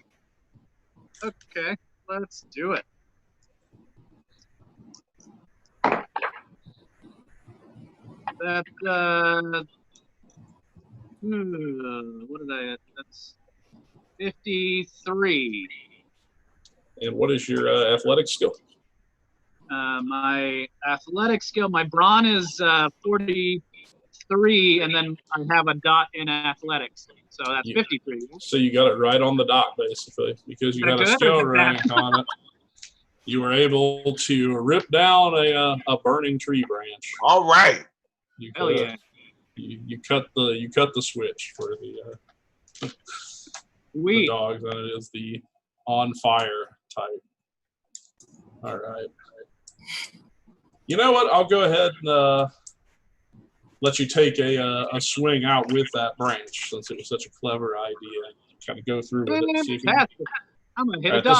[SPEAKER 7] Okay, let's do it. What did I? That's 53.
[SPEAKER 2] And what is your athletic skill?
[SPEAKER 7] My athletic skill, my brawn is 43, and then I have a dot in athletics, so that's 53.
[SPEAKER 2] So you got it right on the dot, basically, because you got a skill rank on it. You were able to rip down a burning tree branch.
[SPEAKER 4] All right.
[SPEAKER 7] Hell yeah!
[SPEAKER 2] You cut the switch for the dogs, and it is the on fire type. All right. You know what? I'll go ahead and let you take a swing out with that branch, since it was such a clever idea. Kind of go through with it. See if you can...
[SPEAKER 7] I'm gonna hit
[SPEAKER 2] All
[SPEAKER 7] a
[SPEAKER 2] right,
[SPEAKER 7] dog.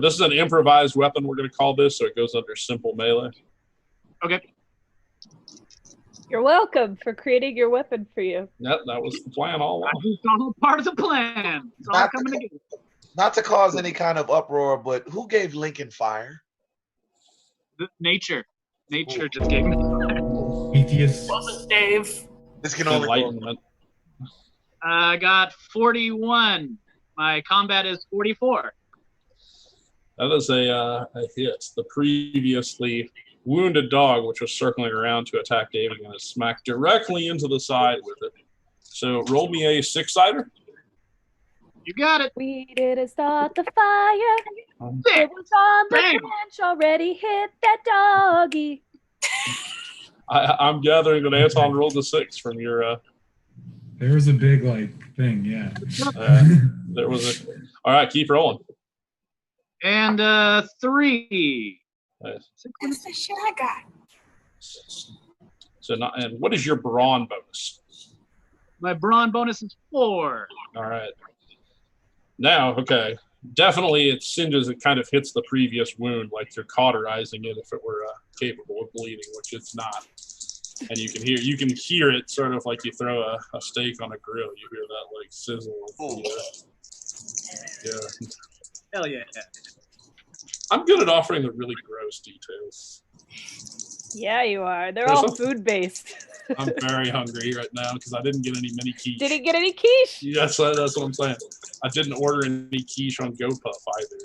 [SPEAKER 2] this is an improvised weapon. We're going to call this, so it goes under simple melee.
[SPEAKER 7] Okay.
[SPEAKER 3] You're welcome for creating your weapon for you.
[SPEAKER 2] Yep, that was the plan all along.
[SPEAKER 7] It's all part of the plan. It's all coming together.
[SPEAKER 4] Not to cause any kind of uproar, but who gave Lincoln fire?
[SPEAKER 7] Nature just gave me.
[SPEAKER 5] Atheist.
[SPEAKER 6] Wasn't Dave?
[SPEAKER 4] This can only go.
[SPEAKER 2] Enlightenment.
[SPEAKER 7] I got 41. My combat is 44.
[SPEAKER 2] That is a hit. The previously wounded dog, which was circling around to attack Dave again, is smacked directly into the side with it. So roll me a 6-sider.
[SPEAKER 7] You got it.
[SPEAKER 3] We didn't start the fire. It was on the bench already. Hit that doggy.
[SPEAKER 2] I'm gathering that Anton rolled a 6 from your.
[SPEAKER 5] There was a big thing, yeah.
[SPEAKER 2] There was a. All right, keep rolling.
[SPEAKER 7] And 3.
[SPEAKER 2] Nice.
[SPEAKER 6] That's the shit I got.
[SPEAKER 2] So and what is your brawn bonus?
[SPEAKER 7] My brawn bonus is 4.
[SPEAKER 2] All right. Now, okay, definitely it singes. It kind of hits the previous wound, like you're cauterizing it if it were capable of bleeding, which it's not. And you can hear it sort of like you throw a steak on a grill. You hear that sizzle. Yeah.
[SPEAKER 7] Hell yeah.
[SPEAKER 2] I'm good at offering the really gross details.
[SPEAKER 3] Yeah, you are. They're all food based.
[SPEAKER 2] I'm very hungry right now because I didn't get any mini quiche.
[SPEAKER 3] Did he get any quiche?
[SPEAKER 2] Yes, that's what I'm saying. I didn't order any quiche on GoPuff either.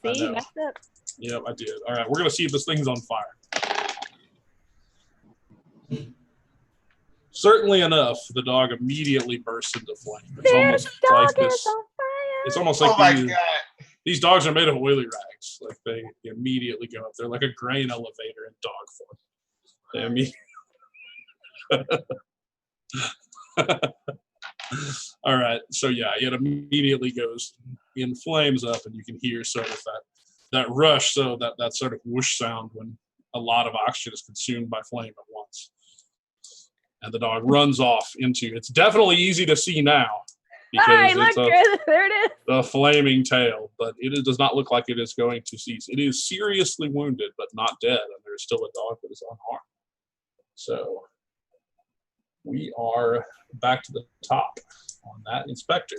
[SPEAKER 3] See, you messed up.
[SPEAKER 2] Yep, I did. All right, we're going to see if this thing's on fire. Certainly enough, the dog immediately bursts into flame. It's almost like these dogs are made of oily rags. Like they immediately go up. They're like a grain elevator in dog form. They All right, so yeah, it immediately goes in flames up, and you can hear sort of that rush, so that sort of whoosh sound when a lot of oxygen is consumed by flame at once. And the dog runs off into, it's definitely easy to see now because
[SPEAKER 3] there it is.
[SPEAKER 2] A flaming tail, but it does not look like it is going to cease. It is seriously wounded, but not dead, and there's still a dog that is unharmed. So we are back to the top on that, Inspector.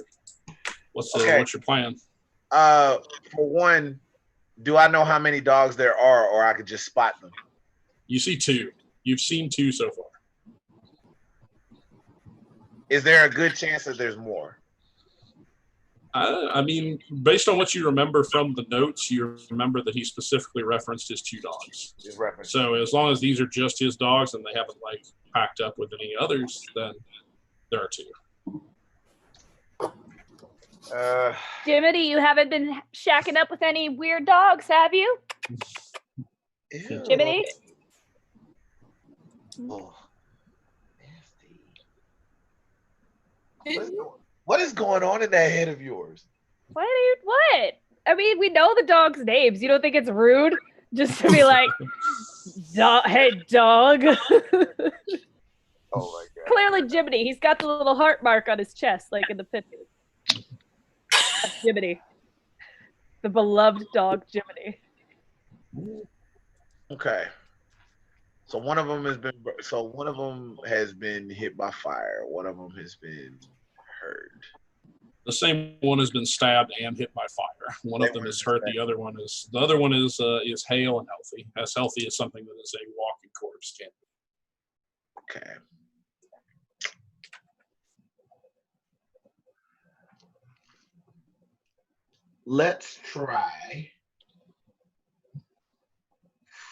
[SPEAKER 2] What's your plan?
[SPEAKER 4] For one, do I know how many dogs there are, or I could just spot them?
[SPEAKER 2] You see 2. You've seen 2 so far.
[SPEAKER 4] Is there a good chance that there's more?
[SPEAKER 2] I mean, based on what you remember from the notes, you remember that he specifically referenced his 2 dogs. So as long as these are just his dogs and they haven't packed up with any others, then there are 2.
[SPEAKER 3] Jiminy, you haven't been shacking up with any weird dogs, have you?
[SPEAKER 4] Ew.
[SPEAKER 3] Jiminy?
[SPEAKER 4] Oh, nasty. What is going on in that head of yours?
[SPEAKER 3] What? I mean, we know the dogs' names. You don't think it's rude just to be like, hey, dog?
[SPEAKER 4] Oh my God.
[SPEAKER 3] Clearly, Jiminy. He's got the little heart mark on his chest, like in the picture. That's Jiminy. The beloved dog, Jiminy.
[SPEAKER 4] Okay. So one of them has been hit by fire. One of them has been hurt.
[SPEAKER 2] The same one has been stabbed and hit by fire. One of them is hurt. The other one is hale and healthy. As healthy as something that is a walking corpse can be.
[SPEAKER 4] Okay. let's try.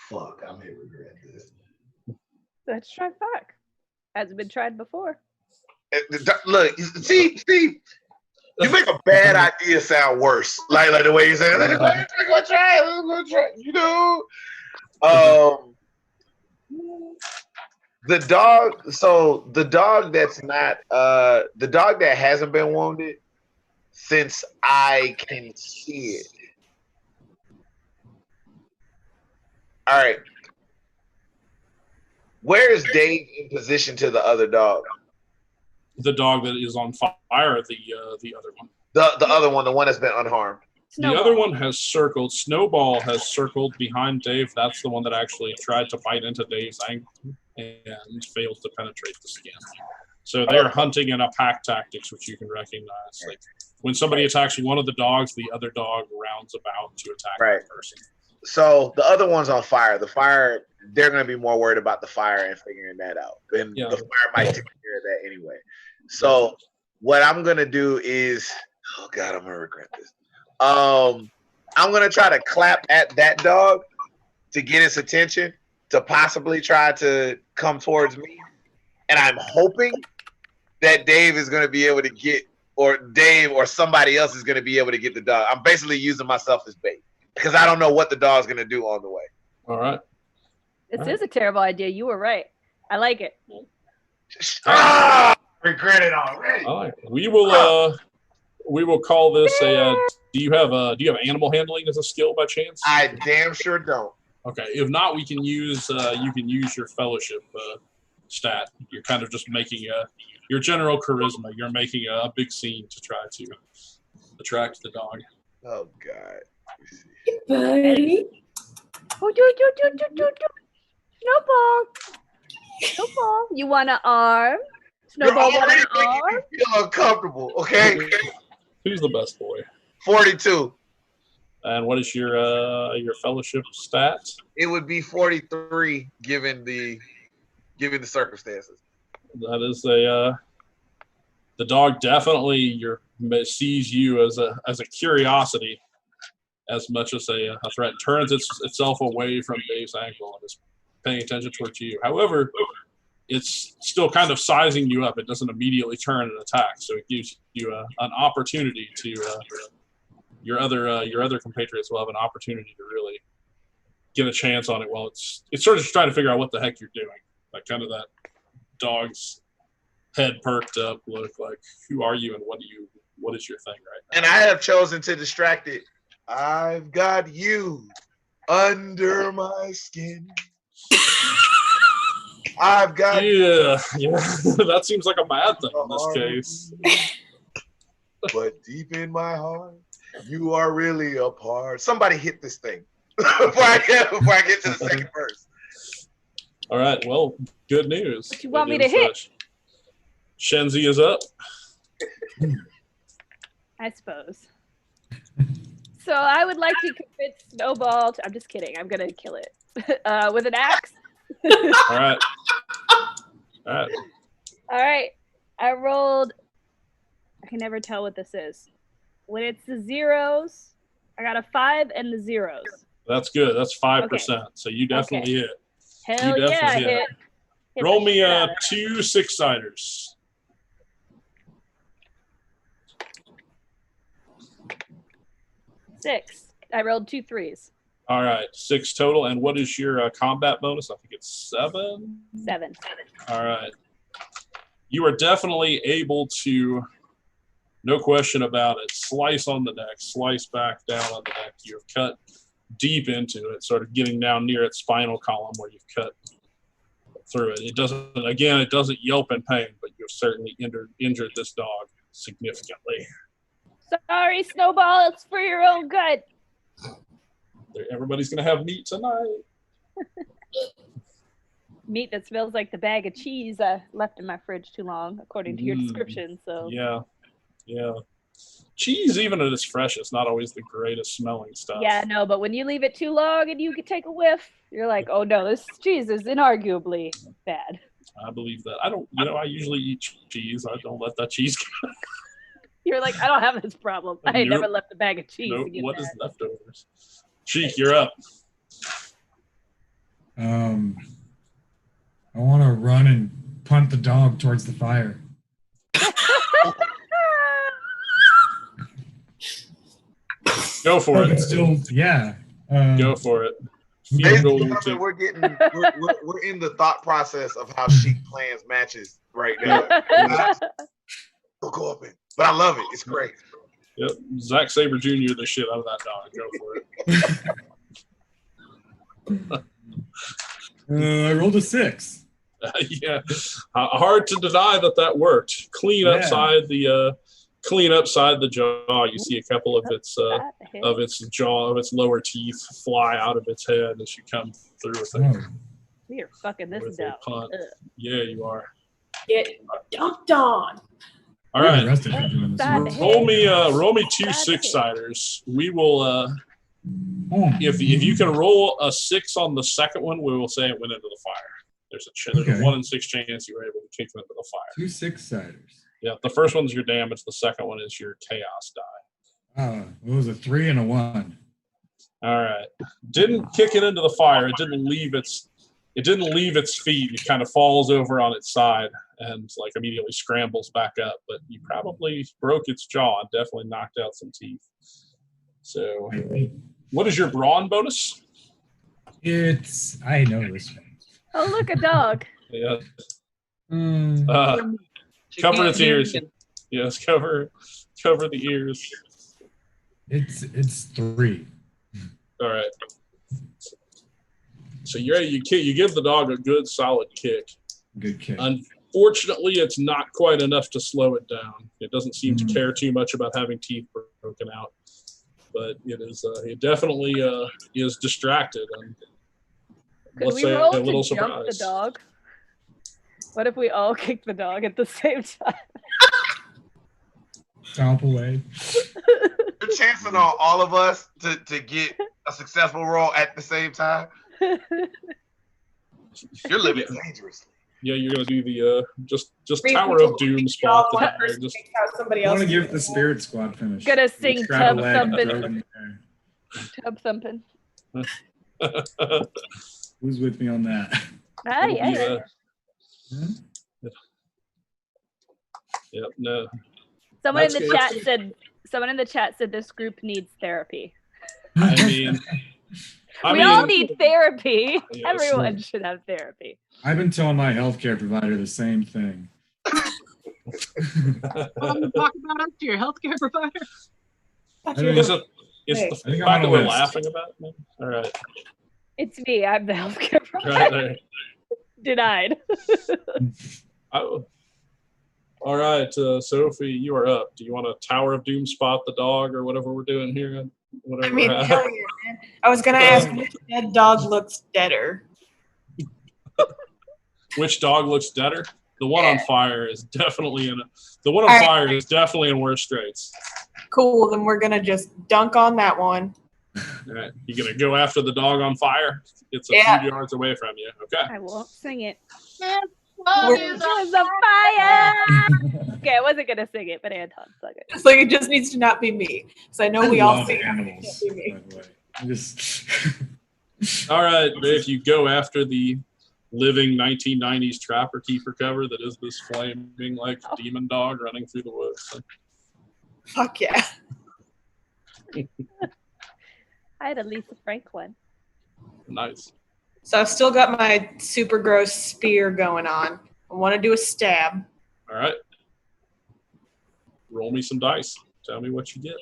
[SPEAKER 4] Fuck, I may regret this.
[SPEAKER 3] Let's try fuck. Hasn't been tried before.
[SPEAKER 4] Look, see, you make a bad idea sound worse. Like the way you say, let's go try. You know, the dog. So the dog that's not, the dog that hasn't been wounded since I can see it. All right. Where is Dave in position to the other dog?
[SPEAKER 2] The dog that is on fire, the other one.
[SPEAKER 4] The other one, the one that's been unharmed.
[SPEAKER 3] Snowball.
[SPEAKER 2] The other one has circled. Snowball has circled behind Dave. That's the one that actually tried to bite into Dave's ankle and failed to penetrate the skin. So they're hunting in a pack tactics, which you can recognize. Like when somebody attacks one of the dogs, the other dog rounds about to attack that person.
[SPEAKER 4] So the other one's on fire. The fire, they're going to be more worried about the fire and figuring that out. And the fire might take care of that anyway. So what I'm going to do is, oh God, I'm going to regret this. I'm going to try to clap at that dog to get its attention, to possibly try to come towards me. And I'm hoping that Dave is going to be able to get, or Dave or somebody else is going to be able to get the dog. I'm basically using myself as bait because I don't know what the dog's going to do on the way.
[SPEAKER 2] All right.
[SPEAKER 3] This is a terrible idea. You were right. I like it.
[SPEAKER 4] Regret it already.
[SPEAKER 2] All right. We will call this a. Do you have animal handling as a skill by chance?
[SPEAKER 4] I damn sure don't.
[SPEAKER 2] Okay. If not, we can use your fellowship stat. You're kind of just making your general charisma. You're making a big scene to try to attract the dog.
[SPEAKER 4] Oh God.
[SPEAKER 8] Buddy.
[SPEAKER 3] Snowball. You want an arm? Snowball want an arm?
[SPEAKER 4] Feel uncomfortable, okay?
[SPEAKER 2] Who's the best boy?
[SPEAKER 4] 42.
[SPEAKER 2] And what is your fellowship stat?
[SPEAKER 4] It would be 43 given the circumstances.
[SPEAKER 2] That is the dog definitely sees you as a curiosity as much as a threat. Turns itself away from Dave's ankle and is paying attention towards you. However, it's still kind of sizing you up. It doesn't immediately turn and attack, so it gives you an opportunity to your other compatriots will have an opportunity to really get a chance on it. While it's sort of just trying to figure out what the heck you're doing, like kind of that dog's head perked up look, like who are you and what is your thing right now?
[SPEAKER 4] And I have chosen to distract it. I've got you under my skin. I've got
[SPEAKER 2] yeah. That seems like a bad thing in this case.
[SPEAKER 4] But deep in my heart, you are really a part. Somebody hit this thing before I get to the second verse.
[SPEAKER 2] All right. Well, good news.
[SPEAKER 3] What you want me to hit?
[SPEAKER 2] Shenzi is up.
[SPEAKER 3] I suppose. So I would like to convince Snowball to, I'm just kidding. I'm going to kill it with an axe.
[SPEAKER 2] All right.
[SPEAKER 3] All right. I rolled. I can never tell what this is. When it's the zeros, I got a 5 and the zeros.
[SPEAKER 2] That's good. That's 5%.
[SPEAKER 3] Okay.
[SPEAKER 2] So you definitely hit.
[SPEAKER 3] Hell
[SPEAKER 2] you
[SPEAKER 3] yeah,
[SPEAKER 2] definitely
[SPEAKER 3] hit.
[SPEAKER 2] Roll me 2 6-siders.
[SPEAKER 3] 6. I rolled 2 3s.
[SPEAKER 2] All right, 6 total. And what is your combat bonus? I think it's 7.
[SPEAKER 3] 7.
[SPEAKER 2] All right. You are definitely able to, no question about it, slice on the neck, slice back down on the neck. You have cut deep into it, sort of getting down near its spinal column where you've cut through it. It doesn't yelp in pain, but you've certainly injured this dog significantly.
[SPEAKER 3] Sorry, Snowball. It's for your own good.
[SPEAKER 2] Everybody's going to have meat tonight.
[SPEAKER 3] Meat that smells like the bag of cheese I left in my fridge too long, according to your description. So
[SPEAKER 2] Yeah. Cheese, even at its freshest, not always the greatest smelling stuff.
[SPEAKER 3] Yeah, no, but when you leave it too long and you can take a whiff, you're like, oh no, this cheese is inarguably bad.
[SPEAKER 2] I believe that. I usually eat cheese. I don't let that cheese go.
[SPEAKER 3] You're like, I don't have this problem. I ain't never
[SPEAKER 2] Nope.
[SPEAKER 3] left a bag of cheese.
[SPEAKER 2] Nope.
[SPEAKER 3] to get
[SPEAKER 2] What
[SPEAKER 3] that.
[SPEAKER 2] is leftovers? Cheek, you're up.
[SPEAKER 5] I want to run and punt the dog towards the fire.
[SPEAKER 2] Go for
[SPEAKER 5] Oh,
[SPEAKER 2] it.
[SPEAKER 5] it's still, yeah.
[SPEAKER 2] Go for it.
[SPEAKER 4] Ladies
[SPEAKER 2] Field
[SPEAKER 4] and
[SPEAKER 2] goal
[SPEAKER 4] gentlemen,
[SPEAKER 2] to-
[SPEAKER 4] we're in the thought process of how Sheik plans matches right now. Go up in. But I love it. It's great.
[SPEAKER 2] Yep. Zack Sabre Jr. the shit out of that dog. Go for it.
[SPEAKER 5] I rolled a 6.
[SPEAKER 2] Yeah. Hard to deny that worked. Clean upside the jaw. You see a couple of its lower teeth fly out of its head as you come through with it.
[SPEAKER 3] We are fucking this
[SPEAKER 2] With a
[SPEAKER 3] down.
[SPEAKER 2] punt. Yeah, you are.
[SPEAKER 6] Get dunked on.
[SPEAKER 2] All right. Roll me 2 6-siders. We will if you can roll a 6 on the second one, we will say it went into the fire. There's a 1 in 6 chance you were able to kick them into the fire.
[SPEAKER 5] 2 6-siders.
[SPEAKER 2] Yeah, the first one's your damage. The second one is your chaos die.
[SPEAKER 5] It was a 3 and a 1.
[SPEAKER 2] All right. Didn't kick it into the fire. It didn't leave its feet. It kind of falls over on its side and like immediately scrambles back up. But you probably broke its jaw and definitely knocked out some teeth. So, what is your brawn bonus?
[SPEAKER 5] I know this one.
[SPEAKER 3] Oh, look, a dog.
[SPEAKER 2] Yeah. Cover its ears. Yes, cover the ears.
[SPEAKER 5] It's 3.
[SPEAKER 2] All right. So you give the dog a good solid kick.
[SPEAKER 5] Good kick.
[SPEAKER 2] Unfortunately, it's not quite enough to slow it down. It doesn't seem to care too much about having teeth broken out, but it definitely is distracted. And
[SPEAKER 3] Could we roll to jump the dog? What if we all kick the dog at the same time?
[SPEAKER 5] Stomp away.
[SPEAKER 4] You're chancing on all of us to get a successful roll at the same time. You're living dangerously.
[SPEAKER 2] Yeah, you're gonna do the just Tower of Doom spot.
[SPEAKER 5] I want to give the Spirit Squad finish.
[SPEAKER 3] Gonna sing
[SPEAKER 5] Grab
[SPEAKER 3] tub
[SPEAKER 5] a leg and throw it
[SPEAKER 3] thumping.
[SPEAKER 5] in the air.
[SPEAKER 3] Tub thumping.
[SPEAKER 5] Who's with me on that?
[SPEAKER 3] Yeah.
[SPEAKER 2] Yep. No.
[SPEAKER 3] Someone in the chat said this group needs therapy.
[SPEAKER 2] I mean,
[SPEAKER 3] we all need therapy.
[SPEAKER 2] Yes.
[SPEAKER 3] Everyone should have therapy.
[SPEAKER 5] I've been telling my healthcare provider the same thing.
[SPEAKER 7] Talk about us to your healthcare provider.
[SPEAKER 2] Is the fact that we're laughing about it? All right.
[SPEAKER 3] It's me. I'm the healthcare provider.
[SPEAKER 2] Right.
[SPEAKER 3] Denied.
[SPEAKER 2] All right, Sophie, you are up. Do you want to Tower of Doom spot the dog or whatever we're doing here? Whatever.
[SPEAKER 6] I mean, hell yeah, man. I was going to ask which dead dog looks deader.
[SPEAKER 2] Which dog looks deader? The one on fire is definitely in worse straits.
[SPEAKER 6] Cool, then we're going to just dunk on that one.
[SPEAKER 2] All right. You going to go after the dog on fire? It's a few yards away from you. Okay.
[SPEAKER 3] I won't sing it. There's a fire. Okay, I wasn't gonna sing it, but Anton sung it.
[SPEAKER 6] It's like it just needs to not be me. So I know we all sing
[SPEAKER 5] animals.
[SPEAKER 2] All right, if you go after the living 1990s Trapper Keeper cover that is this flaming like demon dog running through the woods.
[SPEAKER 6] Fuck yeah.
[SPEAKER 3] I had a Lisa Frank one.
[SPEAKER 2] Nice.
[SPEAKER 6] So I've still got my super gross spear going on. I want to do a stab.
[SPEAKER 2] All right. Roll me some dice. Tell me what you get.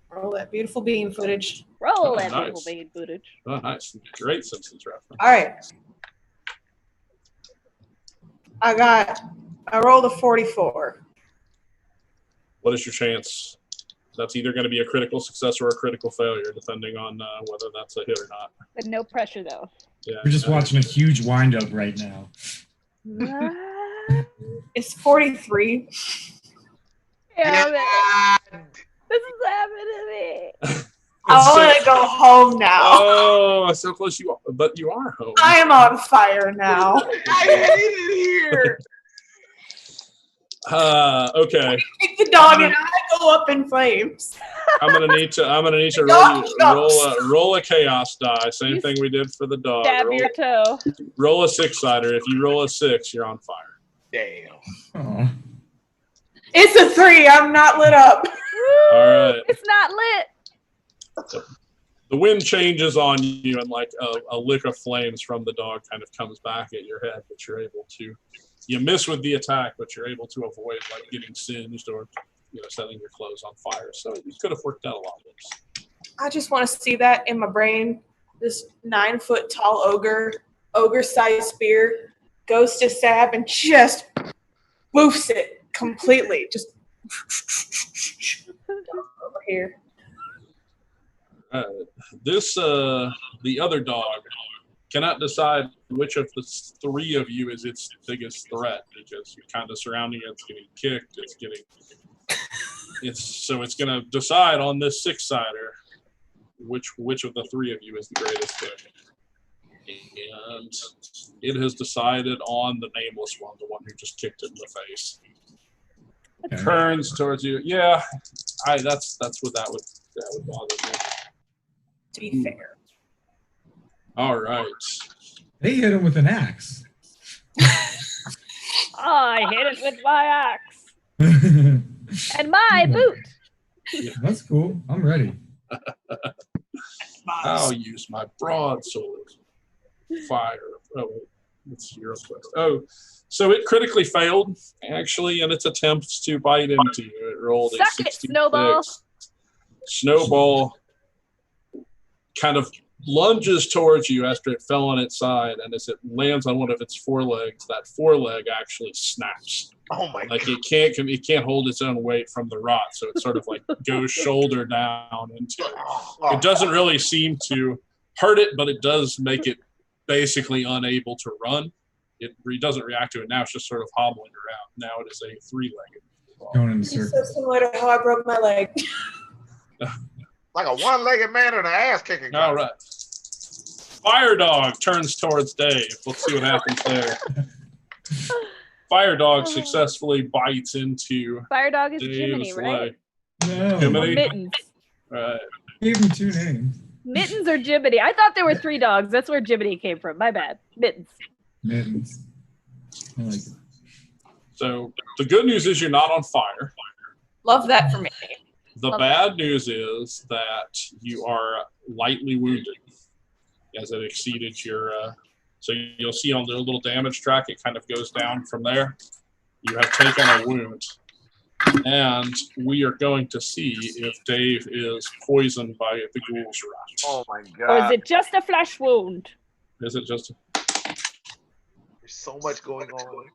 [SPEAKER 6] Roll that beautiful bean footage.
[SPEAKER 3] Roll that beautiful bean footage.
[SPEAKER 2] Oh, nice. Great Simpsons reference.
[SPEAKER 6] All right. I rolled a 44.
[SPEAKER 2] What is your chance? That's either going to be a critical success or a critical failure, depending on whether that's a hit or not.
[SPEAKER 3] But no pressure, though.
[SPEAKER 2] Yeah.
[SPEAKER 5] We're just watching a huge wind-up right now.
[SPEAKER 6] It's 43.
[SPEAKER 3] Yeah. This is happening to me.
[SPEAKER 6] I want to go home now.
[SPEAKER 2] Oh, so close you are. But you are home.
[SPEAKER 6] I am on fire now.
[SPEAKER 4] I hate it here.
[SPEAKER 2] Okay.
[SPEAKER 6] Take the dog and I go up in flames.
[SPEAKER 2] I'm gonna need to roll a chaos die. Same thing we did for the dog.
[SPEAKER 3] Stab your toe.
[SPEAKER 2] Roll a 6-sider. If you roll a 6, you're on fire.
[SPEAKER 4] Damn.
[SPEAKER 5] Oh.
[SPEAKER 6] It's a 3. I'm not lit up.
[SPEAKER 2] All right.
[SPEAKER 3] It's not lit.
[SPEAKER 2] The wind changes on you, and like a lick of flames from the dog kind of comes back at your head, but you're able to. You miss with the attack, but you're able to avoid like getting singed or setting your clothes on fire. So it could have worked out a lot worse.
[SPEAKER 6] I just want to see that in my brain. This 9-foot tall ogre-sized spear, goes to stab and just boofs it completely. Just over here.
[SPEAKER 2] The other dog cannot decide which of the 3 of you is its biggest threat because you're kind of surrounding it. It's getting kicked. It's going to decide on this 6-sider which of the 3 of you is the greatest threat. And it has decided on the nameless one, the one who just kicked it in the face. It turns towards you. Yeah, that's what that would bother me.
[SPEAKER 6] To be fair.
[SPEAKER 2] All right.
[SPEAKER 5] They hit him with an axe.
[SPEAKER 3] I hit it with my axe and my boot.
[SPEAKER 5] That's cool. I'm ready.
[SPEAKER 2] I'll use my broadsword. Fire. Oh, wait. It's your request. Oh, so it critically failed, actually, in its attempts to bite into you. It rolled
[SPEAKER 3] Suck
[SPEAKER 2] a
[SPEAKER 3] it,
[SPEAKER 2] 66.
[SPEAKER 3] Snowball.
[SPEAKER 2] Snowball kind of lunges towards you after it fell on its side, and as it lands on one of its forelegs, that foreleg actually snaps.
[SPEAKER 4] Oh my
[SPEAKER 2] Like
[SPEAKER 4] god.
[SPEAKER 2] it can't hold its own weight from the rot, so it sort of like goes shoulder down into it. It doesn't really seem to hurt it, but it does make it basically unable to run. It doesn't react to it now. It's just sort of hobbling around. Now it is a 3-legged.
[SPEAKER 5] Going in
[SPEAKER 6] It's so
[SPEAKER 5] circles.
[SPEAKER 6] similar to how I broke my leg.
[SPEAKER 4] Like a one-legged man and an ass kicking.
[SPEAKER 2] All right. Fire Dog turns towards Dave. Let's see what happens there. Fire Dog successfully bites into
[SPEAKER 3] Fire dog is
[SPEAKER 2] Dave's
[SPEAKER 3] Jiminy, right?
[SPEAKER 2] leg.
[SPEAKER 5] No.
[SPEAKER 2] Jiminy?
[SPEAKER 3] Mittens.
[SPEAKER 2] Right.
[SPEAKER 5] Gave him 2 names.
[SPEAKER 3] Mittens or Jiminy? I thought there were 3 dogs. That's where Jiminy came from. My bad. Mittens.
[SPEAKER 5] Mittens. I like it.
[SPEAKER 2] So the good news is you're not on fire.
[SPEAKER 6] Love that for me.
[SPEAKER 2] The bad news is that you are lightly wounded as it exceeded your. So you'll see on the little damage track, it kind of goes down from there. You have taken a wound. And we are going to see if Dave is poisoned by the ghoul's rot.
[SPEAKER 4] Oh my
[SPEAKER 3] Or
[SPEAKER 4] god.
[SPEAKER 3] is it just a flesh wound?
[SPEAKER 2] Is it just?
[SPEAKER 4] There's so much going on.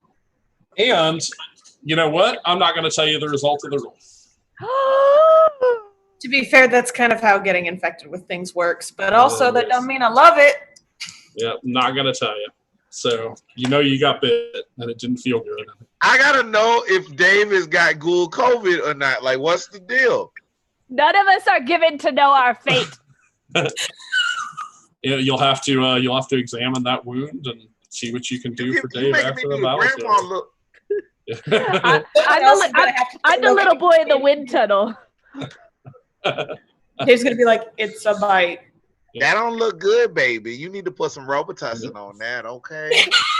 [SPEAKER 2] And you know what? I'm not going to tell you the result of the roll.
[SPEAKER 6] To be fair, that's kind of how getting infected with things works. But also, that don't mean I love it.
[SPEAKER 2] Yeah, not going to tell you. So you got bit, and it didn't feel good.
[SPEAKER 4] I gotta know if Dave has got ghoul COVID or not. Like, what's the deal?
[SPEAKER 3] None of us are given to know our fate.
[SPEAKER 2] You'll have to examine that wound and see what you can do for Dave after the battle.
[SPEAKER 3] I'm the little boy in the wind tunnel.
[SPEAKER 6] Dave's gonna be like, "It's a bite."
[SPEAKER 4] That don't look good, baby. You need to put some Robitussin on that, okay?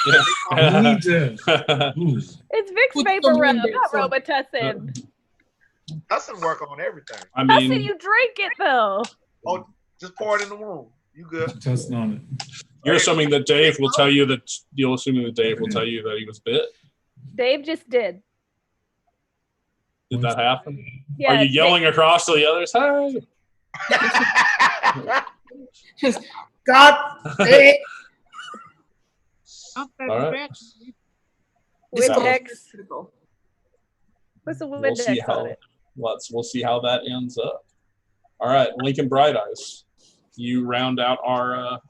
[SPEAKER 5] You need to. Ooh.
[SPEAKER 3] It's Vicks
[SPEAKER 6] Put
[SPEAKER 3] Vapor
[SPEAKER 6] some
[SPEAKER 3] Rub,
[SPEAKER 6] in there,
[SPEAKER 3] not
[SPEAKER 6] so-
[SPEAKER 3] Robitussin.
[SPEAKER 4] Doesn't work on everything.
[SPEAKER 2] I
[SPEAKER 3] Tussin,
[SPEAKER 2] mean,
[SPEAKER 3] you drink it though.
[SPEAKER 4] Oh, just pour it in the wound. You good?
[SPEAKER 5] Testing on it.
[SPEAKER 2] you're assuming that Dave will tell you that he was bit.
[SPEAKER 3] Dave just did.
[SPEAKER 2] Did that happen?
[SPEAKER 3] Yeah,
[SPEAKER 2] Are you yelling across to the others? Hey!
[SPEAKER 6] Just God. It.
[SPEAKER 7] Not that
[SPEAKER 2] All right.
[SPEAKER 7] bad.
[SPEAKER 3] Windex.
[SPEAKER 6] Critical.
[SPEAKER 3] What's the
[SPEAKER 2] We'll
[SPEAKER 3] Windex
[SPEAKER 2] see
[SPEAKER 3] on
[SPEAKER 2] how
[SPEAKER 3] it?
[SPEAKER 2] we'll see how that ends up. All right, Lincoln Bright Eyes, you round out our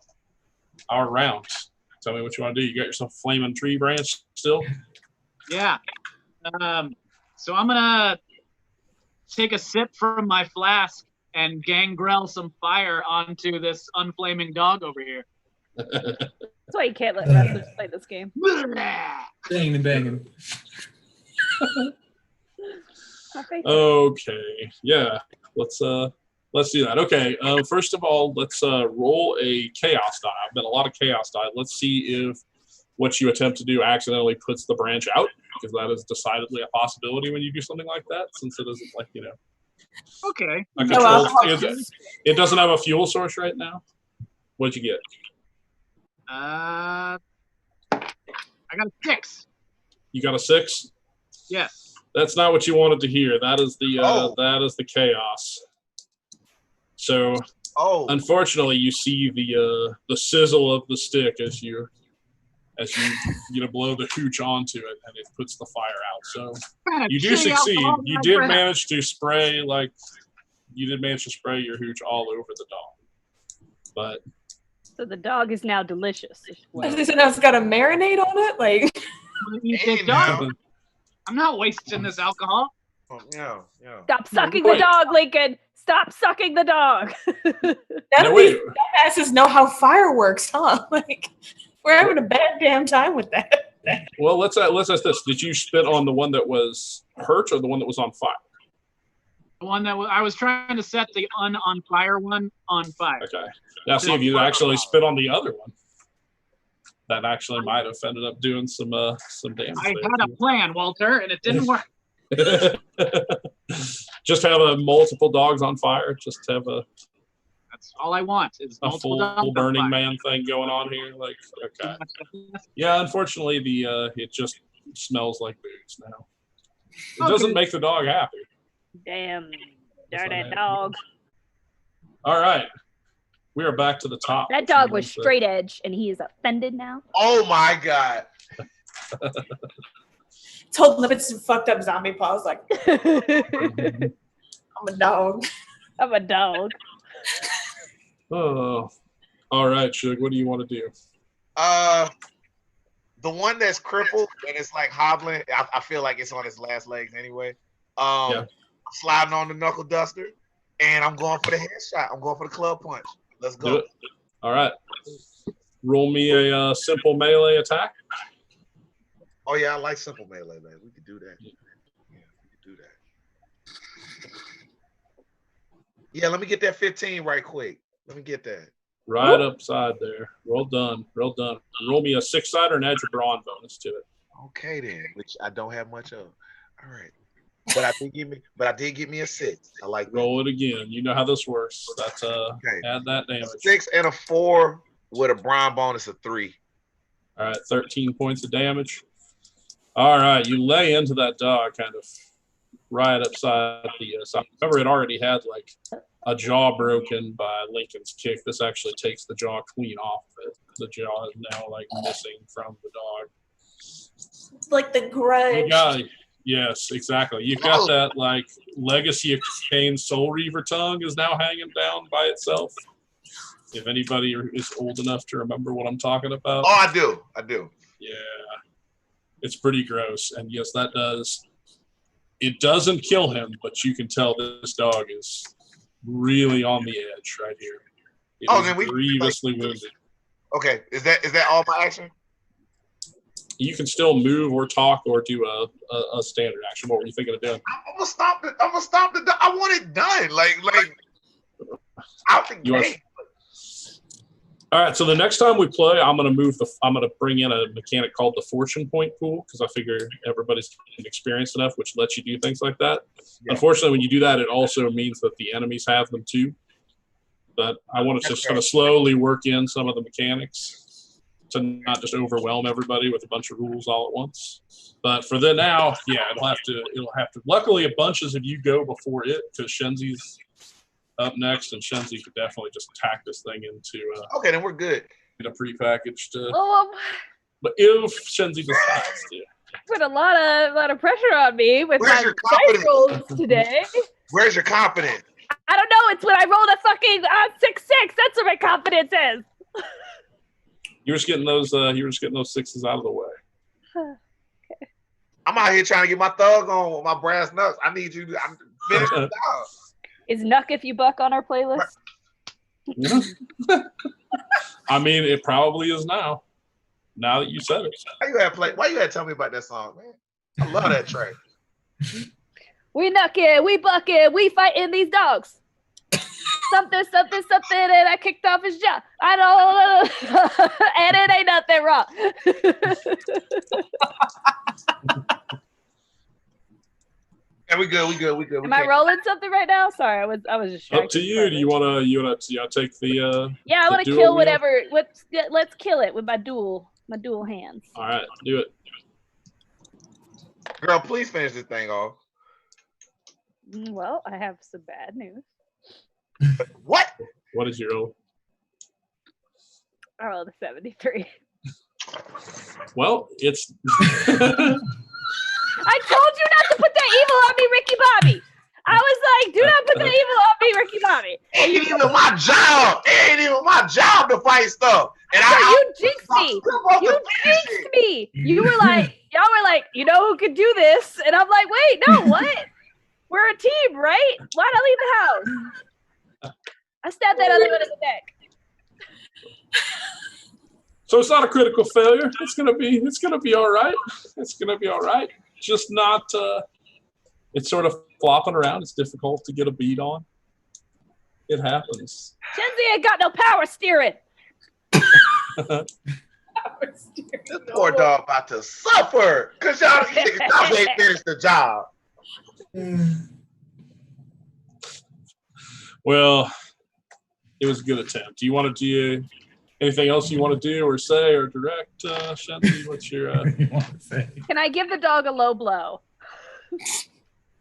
[SPEAKER 2] round. Tell me what you want to do. You got yourself a flaming tree branch still?
[SPEAKER 7] Yeah. So I'm gonna take a sip from my flask and gangrel some fire onto this unflaming dog over here.
[SPEAKER 3] That's why you can't let wrestlers play this game.
[SPEAKER 5] Banging and banging.
[SPEAKER 2] Okay. Yeah. Let's do that. Okay. First of all, let's roll a chaos die. I've been a lot of chaos die. Let's see if what you attempt to do accidentally puts the branch out, because that is decidedly a possibility when you do something like that, since it isn't like,
[SPEAKER 7] Okay.
[SPEAKER 2] a controlled, it doesn't have a fuel source right now. What'd you get?
[SPEAKER 7] I got a 6.
[SPEAKER 2] You got a 6?
[SPEAKER 7] Yes.
[SPEAKER 2] That's not what you wanted to hear. That is the chaos. So unfortunately, you see the sizzle of the stick as you blow the hooch onto it, and it puts the fire out. So you do succeed. You did manage to spray your hooch all over the dog. But
[SPEAKER 3] so the dog is now delicious.
[SPEAKER 6] It's got a marinade on it, like.
[SPEAKER 7] I'm not wasting this alcohol.
[SPEAKER 4] Oh, yeah.
[SPEAKER 3] Stop sucking the dog, Lincoln. Stop sucking the dog.
[SPEAKER 6] None of these dumbasses know how fire works, huh? Like, we're having a bad damn time with that.
[SPEAKER 2] Well, let's ask this: did you spit on the one that was hurt or the one that was on fire?
[SPEAKER 7] The one that I was trying to set the on fire one on fire.
[SPEAKER 2] Okay. Now see if you actually spit on the other one. That actually might have ended up doing some damage.
[SPEAKER 7] I had a plan, Walter, and it didn't work.
[SPEAKER 2] Just have multiple dogs on fire. Just have
[SPEAKER 7] That's all I want. Is
[SPEAKER 2] a full Burning Man thing going on here. Like, okay. Yeah, unfortunately, it just smells like booze now. It doesn't make the dog happy.
[SPEAKER 3] Damn dirty dog.
[SPEAKER 2] All right. We are back to the top.
[SPEAKER 3] That dog was straight edge, and he is offended now.
[SPEAKER 4] Oh my God.
[SPEAKER 6] Told him it's some fucked up zombie paws, like, I'm a dog.
[SPEAKER 3] I'm a dog.
[SPEAKER 2] Oh. All right, Shug, what do you want to do?
[SPEAKER 4] The one that's crippled and it's like hobbling, I feel like it's on its last legs anyway. I'm sliding on the knuckle duster, and I'm going for the headshot. I'm going for the club punch. Let's go.
[SPEAKER 2] Do it. All right. Roll me a simple melee attack.
[SPEAKER 4] Oh yeah, I like simple melee, man. We could do that. Yeah, we could do that. Yeah, let me get that 15 right quick. Let me get that.
[SPEAKER 2] Right upside there. Well done. Well done. Roll me a 6-sider and add your brawn bonus to it.
[SPEAKER 4] Okay then, which I don't have much of. All right. But I did give me a 6. I like that.
[SPEAKER 2] Roll it again. You know how this works. That's
[SPEAKER 4] okay.
[SPEAKER 2] Add that damage.
[SPEAKER 4] 6 and a 4 with a brawn bonus of 3.
[SPEAKER 2] All right, 13 points of damage. All right, you lay into that dog kind of right upside the side. Remember, it already had like a jaw broken by Lincoln's kick. This actually takes the jaw clean off of it. The jaw is now like missing from the dog.
[SPEAKER 6] Like the grudge.
[SPEAKER 2] Yes, exactly. You've got that like Legacy of Kane's Soul Reaver tongue is now hanging down by itself. If anybody is old enough to remember what I'm talking about.
[SPEAKER 4] Oh, I do.
[SPEAKER 2] Yeah. It's pretty gross. And yes, it doesn't kill him, but you can tell this dog is really on the edge right here.
[SPEAKER 4] Then we
[SPEAKER 2] grievously wounded.
[SPEAKER 4] Okay. Is that all my action?
[SPEAKER 2] You can still move or talk or do a standard action. What were you thinking of doing?
[SPEAKER 4] I'm gonna stop it. I want it done. Like out the gate.
[SPEAKER 2] All right. So the next time we play, I'm gonna bring in a mechanic called the Fortune Point pool, because I figure everybody's experienced enough, which lets you do things like that. Yeah. Unfortunately, when you do that, it also means that the enemies have them too. But I want to just kind of slowly work in some of the mechanics to not just overwhelm everybody with a bunch of rules all at once. But for the now, yeah, it'll have to. Luckily, a bunches of you go before it, because Shenzi's up next, and Shenzi could definitely just tack this thing into.
[SPEAKER 4] Okay, then we're good.
[SPEAKER 2] In a prepackaged.
[SPEAKER 3] Oh,
[SPEAKER 2] but if Shenzi decides to.
[SPEAKER 3] Put a lot of pressure on me with my dice rolls today.
[SPEAKER 4] Where's your confidence?
[SPEAKER 3] I don't know. It's when I rolled a fucking 6-6. That's where my confidence is.
[SPEAKER 2] You were just getting those. You were just getting those 6s out of the way.
[SPEAKER 3] Okay.
[SPEAKER 4] I'm out here trying to get my thug on with my brass knucks. I need you to finish the job.
[SPEAKER 3] Is Nuck If You Buck on our playlist?
[SPEAKER 2] I mean, it probably is now. Now that you said it.
[SPEAKER 4] Why you had to tell me about that song, man? I love that track.
[SPEAKER 3] We knucking, we bucking, we fighting these dogs. Something, and I kicked off his jaw. I don't and it ain't nothing wrong.
[SPEAKER 4] And we good.
[SPEAKER 3] Am I rolling something right now? Sorry, I was distracted.
[SPEAKER 2] Up to you. Do you wanna take the
[SPEAKER 3] Yeah, I want to
[SPEAKER 2] dual
[SPEAKER 3] kill
[SPEAKER 2] wheel?
[SPEAKER 3] whatever. Let's kill it with my dual hands.
[SPEAKER 2] All right, do it.
[SPEAKER 4] Girl, please finish this thing off.
[SPEAKER 3] Well, I have some bad news.
[SPEAKER 4] What?
[SPEAKER 2] What is your roll?
[SPEAKER 3] I rolled a 73.
[SPEAKER 2] Well, it's
[SPEAKER 3] I told you not to put that evil on me, Ricky Bobby. I was like, do not put that evil on me, Ricky Bobby.
[SPEAKER 4] Ain't even my job. It ain't even my job to fight stuff. And
[SPEAKER 3] So you jinxed me. You jinxed me. Y'all were like, you know who could do this? And I'm like, wait, no, what? We're a team, right? Why'd I leave the house? I stabbed that other one in the neck.
[SPEAKER 2] so it's not a critical failure. It's gonna be all right. It's gonna be all right. Just not. It's sort of flopping around. It's difficult to get a beat on. It happens.
[SPEAKER 3] Chenzi ain't got no power steering.
[SPEAKER 4] This poor dog about to suffer because y'all ain't finished the job.
[SPEAKER 2] Well, it was a good attempt. Do you want to do anything else you want to do or say or direct, Shenzi? What's your?
[SPEAKER 5] What do you want to say?
[SPEAKER 3] Can I give the dog a low blow?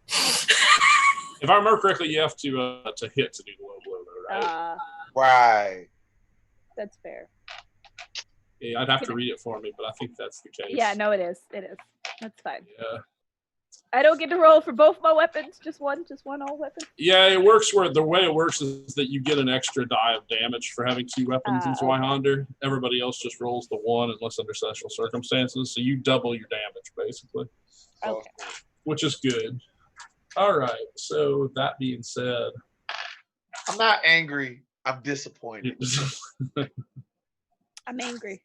[SPEAKER 2] If I remember correctly, you have to hit to do the low blow, though, right?
[SPEAKER 4] Right.
[SPEAKER 3] That's fair.
[SPEAKER 2] Yeah, I'd have to read it for me, but I think that's the case.
[SPEAKER 3] Yeah, no, it is. It is. That's fine.
[SPEAKER 2] Yeah.
[SPEAKER 3] I don't get to roll for both my weapons. Just one all weapon.
[SPEAKER 2] Yeah, it works where the way it works is that you get an extra die of damage for having two weapons in Zweihander. Everybody else just rolls the one unless under special circumstances. So you double your damage basically.
[SPEAKER 3] Okay.
[SPEAKER 2] Which is good. All right. So that being said,
[SPEAKER 4] I'm not angry. I'm disappointed.
[SPEAKER 3] I'm angry.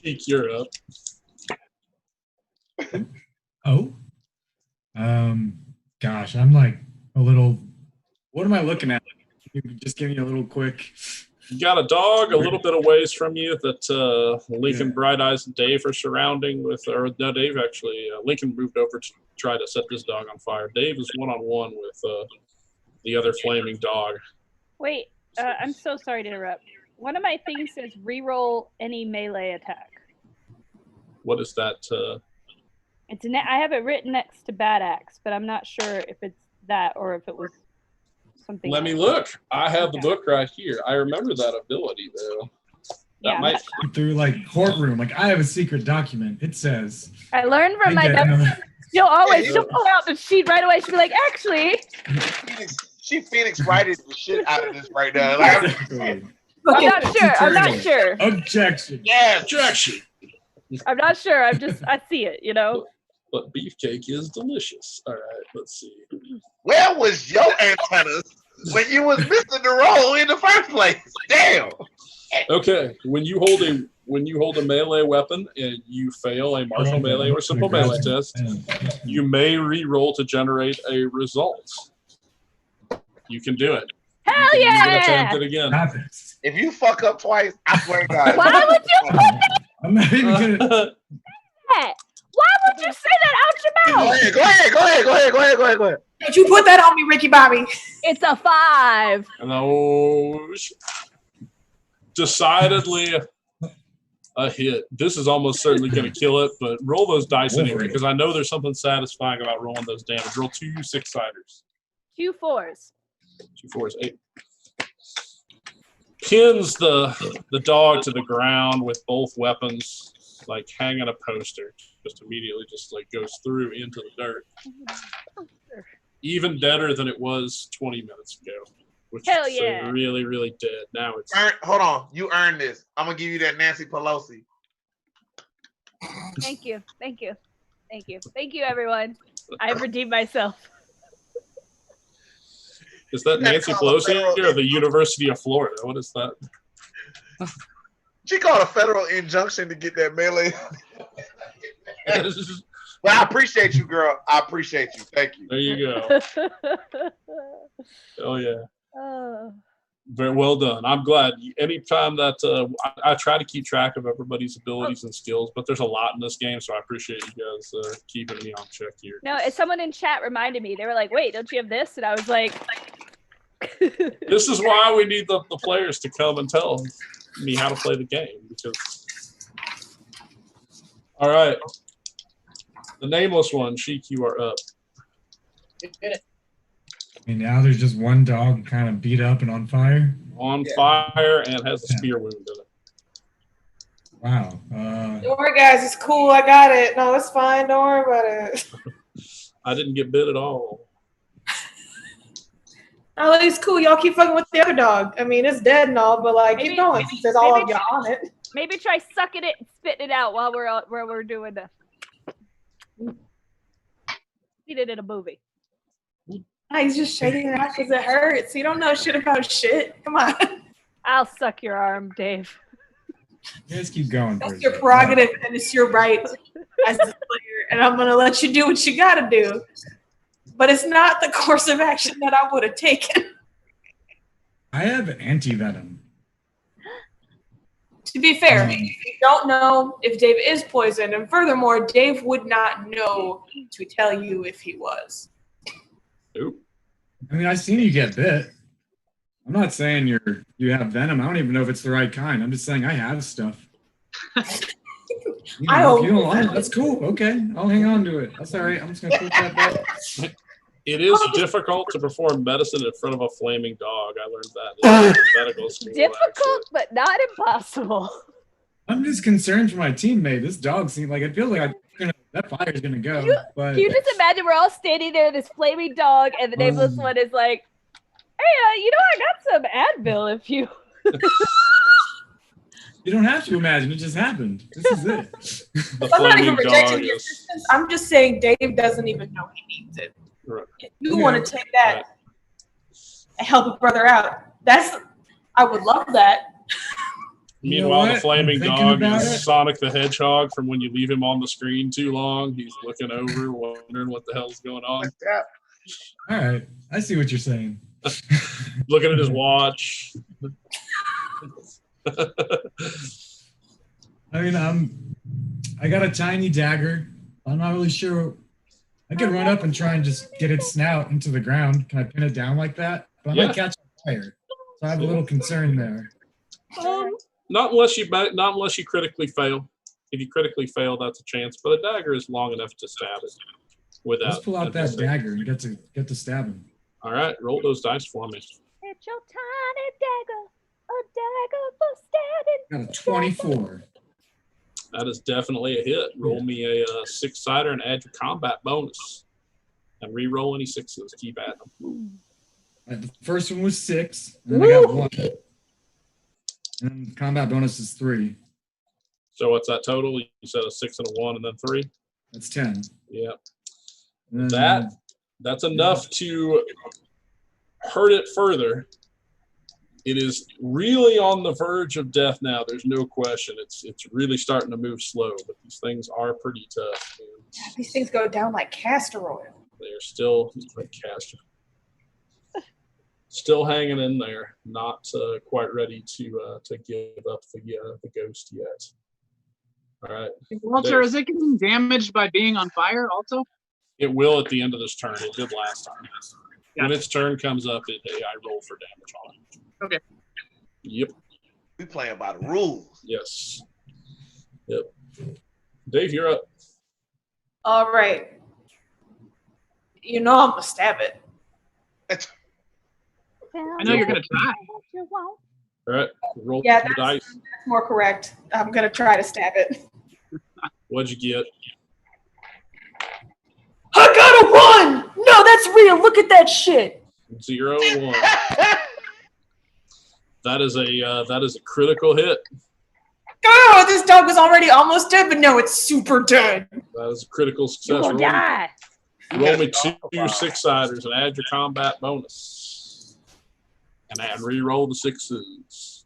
[SPEAKER 2] Peek, you're up.
[SPEAKER 5] Oh, gosh, I'm like a little. What am I looking at? Can you just give me a little quick.
[SPEAKER 2] You got a dog a little bit of ways from you that Lincoln, Bright Eyes, and Dave are surrounding with, or no, Dave actually, Lincoln moved over to try to set this dog on fire. Dave is one-on-one with the other flaming dog.
[SPEAKER 3] Wait, I'm so sorry to interrupt. One of my things says reroll any melee attack.
[SPEAKER 2] What is that?
[SPEAKER 3] I have it written next to bad axe, but I'm not sure if it's that or if it was something
[SPEAKER 2] Let
[SPEAKER 3] else.
[SPEAKER 2] me look. I have the book right here. I remember that ability though. That might
[SPEAKER 5] through like courtroom. Like I have a secret document. It says.
[SPEAKER 3] I learned from my dad. She'll pull out the sheet right away. She'll be like, actually.
[SPEAKER 4] She Phoenix righted the shit out of this right now. Like,
[SPEAKER 3] I'm not sure.
[SPEAKER 5] Objection.
[SPEAKER 4] Yeah,
[SPEAKER 2] objection.
[SPEAKER 3] I'm not sure. I see it, you know.
[SPEAKER 2] But beefcake is delicious. All right, let's see.
[SPEAKER 4] Where was your antennas when you was missing the roll in the first place? Damn.
[SPEAKER 2] Okay, when you hold a melee weapon and you fail a martial melee or simple melee test, you may re-roll to generate a result. You can do it.
[SPEAKER 3] Hell
[SPEAKER 2] you can
[SPEAKER 3] yeah!
[SPEAKER 2] attempt it again.
[SPEAKER 4] If you fuck up twice, I swear to God.
[SPEAKER 3] Why would you put that?
[SPEAKER 5] I'm not even gonna.
[SPEAKER 3] Why would you say that out your mouth?
[SPEAKER 4] Go ahead.
[SPEAKER 6] Don't you put that on me, Ricky Bobby.
[SPEAKER 3] It's a 5.
[SPEAKER 2] No, decidedly a hit. This is almost certainly going to kill it, but roll those dice anyway, because I know there's something satisfying about rolling those damage. Roll 2 6-siders.
[SPEAKER 3] 2 4s.
[SPEAKER 2] 2 4s, 8. Pins the dog to the ground with both weapons, like hanging a poster. Just immediately just like goes through into the dirt. Even deader than it was 20 minutes ago. Which
[SPEAKER 3] Hell
[SPEAKER 2] is
[SPEAKER 3] yeah.
[SPEAKER 2] really, really dead. Now it's
[SPEAKER 4] Hold on. You earned this. I'm gonna give you that Nancy Pelosi.
[SPEAKER 3] Thank you, everyone. I've redeemed myself.
[SPEAKER 2] Is that Nancy Pelosi or the University of Florida? What is that?
[SPEAKER 4] She called a federal injunction to get that melee. Well, I appreciate you, girl. I appreciate you. Thank you.
[SPEAKER 2] There you go. Oh yeah.
[SPEAKER 3] Oh.
[SPEAKER 2] Very well done. I'm glad. Anytime that I try to keep track of everybody's abilities and skills, but there's a lot in this game, so I appreciate you guys keeping me on check here.
[SPEAKER 3] No, someone in chat reminded me. They were like, "Wait, don't you have this?" And I was like,
[SPEAKER 2] This is why we need the players to come and tell me how to play the game. Because, all right, the nameless one, Sheik, you are up.
[SPEAKER 5] I mean, now there's just one dog kind of beat up and on fire.
[SPEAKER 2] On fire and has a spear wound in it.
[SPEAKER 5] Wow.
[SPEAKER 6] Don't worry, guys. It's cool. I got it. No, it's fine. Don't worry about it.
[SPEAKER 2] I didn't get bit at all.
[SPEAKER 6] Oh, it's cool. Y'all keep fucking with the other dog. I mean, it's dead and all, but like, keep going. There's all of y'all on it.
[SPEAKER 3] maybe try sucking it and spitting it out while we're doing the. He did it in a movie.
[SPEAKER 6] Oh, he's just shaking it out because it hurts. You don't know shit about shit. Come on.
[SPEAKER 3] I'll suck your arm, Dave.
[SPEAKER 5] You guys keep going.
[SPEAKER 6] That's your prerogative, and it's your right as a player. And I'm gonna let you do what you gotta do. But it's not the course of action that I would have taken.
[SPEAKER 5] I have anti-venom.
[SPEAKER 6] To be fair, we don't know if Dave is poisoned, and furthermore, Dave would not know to tell you if he was.
[SPEAKER 2] Nope.
[SPEAKER 5] I mean, I've seen you get bit. I'm not saying you have venom. I don't even know if it's the right kind. I'm just saying I have stuff. You know, if you don't like it, that's cool. Okay, I'll hang on to it. That's all right. I'm just gonna put that back.
[SPEAKER 2] It is difficult to perform medicine in front of a flaming dog. I learned that in medical school.
[SPEAKER 3] Difficult, but not impossible.
[SPEAKER 5] I'm just concerned for my teammate. This dog seems like, it feels like that fire's gonna go. But
[SPEAKER 3] Can you just imagine we're all standing there, this flaming dog, and the nameless one is like, "Hey, you know, I got some Advil if you."
[SPEAKER 5] You don't have to imagine. It just happened. This is it.
[SPEAKER 2] The
[SPEAKER 6] I'm not even
[SPEAKER 2] flaming
[SPEAKER 6] rejecting
[SPEAKER 2] dog
[SPEAKER 6] the
[SPEAKER 2] is
[SPEAKER 6] assistance. I'm just saying Dave doesn't even know he needs it.
[SPEAKER 2] right.
[SPEAKER 6] If you want to take that and help a brother out, I would love that.
[SPEAKER 5] You know
[SPEAKER 2] Meanwhile, the
[SPEAKER 5] what?
[SPEAKER 2] flaming
[SPEAKER 5] I'm thinking
[SPEAKER 2] dog
[SPEAKER 5] about
[SPEAKER 2] is
[SPEAKER 5] it.
[SPEAKER 2] Sonic the Hedgehog from when you leave him on the screen too long. He's looking over, wondering what the hell's going on.
[SPEAKER 5] All right, I see what you're saying.
[SPEAKER 2] Looking at his watch.
[SPEAKER 5] I mean, I got a tiny dagger. I'm not really sure. I could run up and try and just get its snout into the ground. Can I pin it down like that? But I might catch on fire. So I have a little concern there.
[SPEAKER 2] Not unless you critically fail. If you critically fail, that's a chance. But a dagger is long enough to stab it. Without
[SPEAKER 5] Let's pull out that dagger and get to stabbing.
[SPEAKER 2] All right, roll those dice for me.
[SPEAKER 3] It's your tiny dagger, a dagger for stabbing.
[SPEAKER 5] Got a 24.
[SPEAKER 2] That is definitely a hit. Roll me a 6-sider and add your combat bonus. And re-roll any 6s. Keep adding them.
[SPEAKER 5] The first one was 6, and then I got 1. And then combat bonus is 3.
[SPEAKER 2] So what's that total? You said a 6 and a 1 and then 3?
[SPEAKER 5] That's 10.
[SPEAKER 2] Yeah.
[SPEAKER 5] And then,
[SPEAKER 2] That's enough to hurt it further. It is really on the verge of death now. There's no question. It's really starting to move slow, but these things are pretty tough. Man.
[SPEAKER 6] These things go down like castor oil.
[SPEAKER 2] They're still like castor. Still hanging in there, not quite ready to give up the ghost yet. All right.
[SPEAKER 7] Walter, is it getting damaged by being on fire also?
[SPEAKER 2] It will at the end of this turn. It did last time.
[SPEAKER 7] Yeah.
[SPEAKER 2] When its turn comes up, I roll for damage on it.
[SPEAKER 7] Okay.
[SPEAKER 2] Yep.
[SPEAKER 4] We playing by the rules.
[SPEAKER 2] Yes. Yep. Dave, you're up.
[SPEAKER 6] All right. You know I'm gonna stab it.
[SPEAKER 7] I know you're gonna try.
[SPEAKER 2] All right. Roll
[SPEAKER 6] Yeah,
[SPEAKER 2] the dice.
[SPEAKER 6] that's more correct. I'm gonna try to stab it.
[SPEAKER 2] What'd you get?
[SPEAKER 6] I got a 1! No, that's real. Look at that shit.
[SPEAKER 2] 0, 1. That is a critical hit.
[SPEAKER 6] Oh, this dog was already almost dead, but no, it's super dead.
[SPEAKER 2] That is a critical
[SPEAKER 3] You're
[SPEAKER 2] success.
[SPEAKER 3] gonna die.
[SPEAKER 2] Roll me 2 6-siders and add your combat bonus. And re-roll the 6s.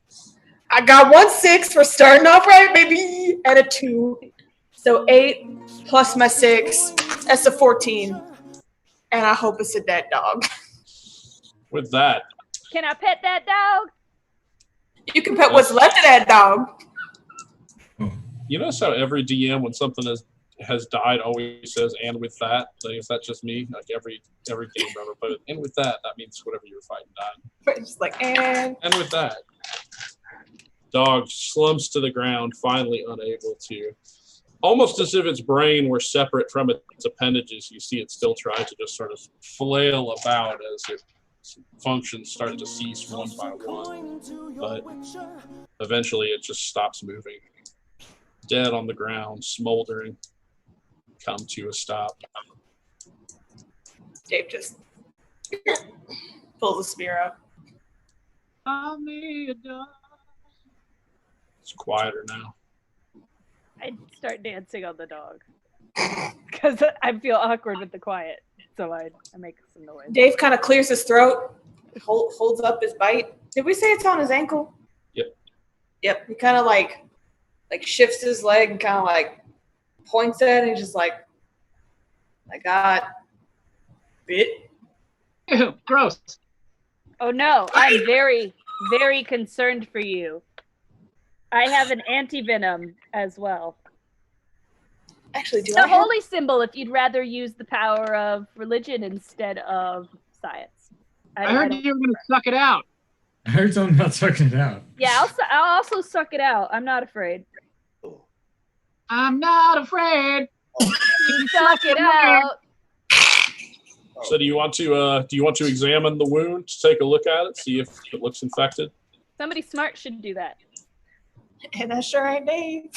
[SPEAKER 6] I got 1 6 for starting off right, baby, and a 2. So 8 plus my 6, that's a 14. And I hope it's a dead dog.
[SPEAKER 2] With that,
[SPEAKER 3] Can I pet that dog?
[SPEAKER 6] You can pet what's left of that dog.
[SPEAKER 2] you notice how every DM when something has died always says "and with that." Like, is that just me? Like every game ever put it, and with that means whatever you were fighting died.
[SPEAKER 6] Just like, and
[SPEAKER 2] with that, dog slumps to the ground, finally unable to. Almost as if its brain were separate from its appendages, you see it still try to just sort of flail about as its functions start to cease one by one. But eventually it just stops moving. Dead on the ground, smoldering, come to a stop.
[SPEAKER 6] Dave just pulls a spear out.
[SPEAKER 7] Call me a dog.
[SPEAKER 2] It's quieter now.
[SPEAKER 3] I'd start dancing on the dog. Because I feel awkward with the quiet. So I make some noise.
[SPEAKER 6] Dave kind of clears his throat, holds up his bite. Did we say it's on his ankle?
[SPEAKER 2] Yep.
[SPEAKER 6] Yep. He kind of like shifts his leg and kind of like points at it and he's just like, I got bit.
[SPEAKER 7] Ew, gross.
[SPEAKER 3] Oh no, I'm very, very concerned for you. I have an anti-venom as well.
[SPEAKER 6] Actually, do
[SPEAKER 3] The
[SPEAKER 6] I have?
[SPEAKER 3] holy symbol if you'd rather use the power of religion instead of science.
[SPEAKER 7] I heard you were going to suck it out.
[SPEAKER 5] I heard something about sucking it out.
[SPEAKER 3] Yeah, I'll also suck it out. I'm not afraid.
[SPEAKER 7] I'm not afraid.
[SPEAKER 3] Suck it out.
[SPEAKER 2] So do you want to examine the wound to take a look at it, see if it looks infected?
[SPEAKER 3] Somebody smart should do that.
[SPEAKER 6] And that sure ain't Dave.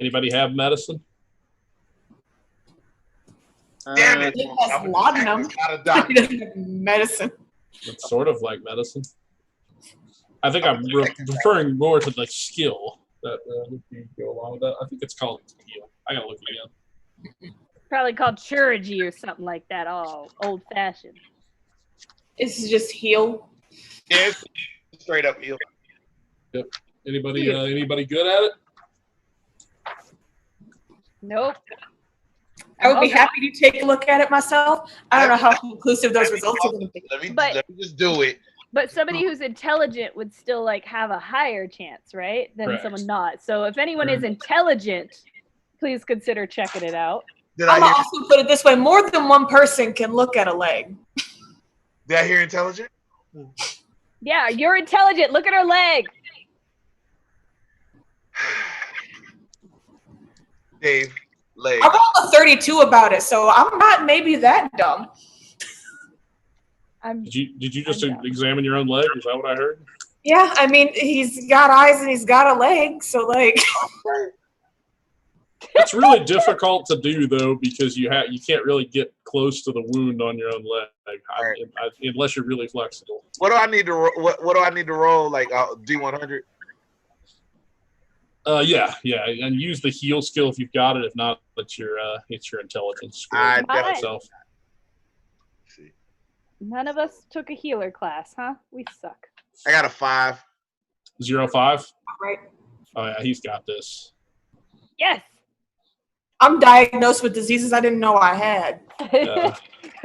[SPEAKER 2] Anybody have medicine?
[SPEAKER 4] Damn it!
[SPEAKER 6] He has laudanum.
[SPEAKER 4] Not a
[SPEAKER 6] He
[SPEAKER 4] doctor.
[SPEAKER 6] doesn't have medicine.
[SPEAKER 2] It's sort of like medicine. I think I'm referring more to like skill that would go along with that. I think it's called heal. I gotta look it again.
[SPEAKER 3] Probably called chirurgy or something like that. All old fashioned.
[SPEAKER 6] This is just heal.
[SPEAKER 4] Yeah, it's straight up heal.
[SPEAKER 2] Yep. Anybody good at it?
[SPEAKER 3] Nope.
[SPEAKER 6] I would be happy to take a look at it myself. I don't know how conclusive those results are going to be.
[SPEAKER 4] Let me
[SPEAKER 3] But-
[SPEAKER 4] just do it.
[SPEAKER 3] But somebody who's intelligent would still like have a higher chance, right? Than
[SPEAKER 2] Correct.
[SPEAKER 3] someone not. So if anyone is intelligent, please consider checking it out.
[SPEAKER 4] Did
[SPEAKER 6] I'm
[SPEAKER 4] I
[SPEAKER 6] going to
[SPEAKER 4] hear,
[SPEAKER 6] also put it this way. More than one person can look at a leg.
[SPEAKER 4] did I hear intelligent?
[SPEAKER 3] Yeah, you're intelligent. Look at her leg.
[SPEAKER 4] Dave, leg.
[SPEAKER 6] I rolled a 32 about it, so I'm not maybe that dumb.
[SPEAKER 3] I'm
[SPEAKER 2] Did you just
[SPEAKER 3] I'm down.
[SPEAKER 2] examine your own leg? Is that what I heard?
[SPEAKER 6] Yeah, I mean, he's got eyes and he's got a leg, so like,
[SPEAKER 2] It's really difficult to do though because you can't really get close to the wound on your own leg unless you're really flexible.
[SPEAKER 4] What do I need to what do I need to roll? Like D100?
[SPEAKER 2] Yeah, and use the heal skill if you've got it. If not, it's your intelligence score
[SPEAKER 4] I
[SPEAKER 3] definitely-
[SPEAKER 2] itself.
[SPEAKER 4] See.
[SPEAKER 3] None of us took a healer class, huh? We suck.
[SPEAKER 4] I got a 5.
[SPEAKER 2] 0.5.
[SPEAKER 6] right?
[SPEAKER 2] Oh yeah, he's got this.
[SPEAKER 3] Yes.
[SPEAKER 6] I'm diagnosed with diseases I didn't know I had.
[SPEAKER 2] Yeah.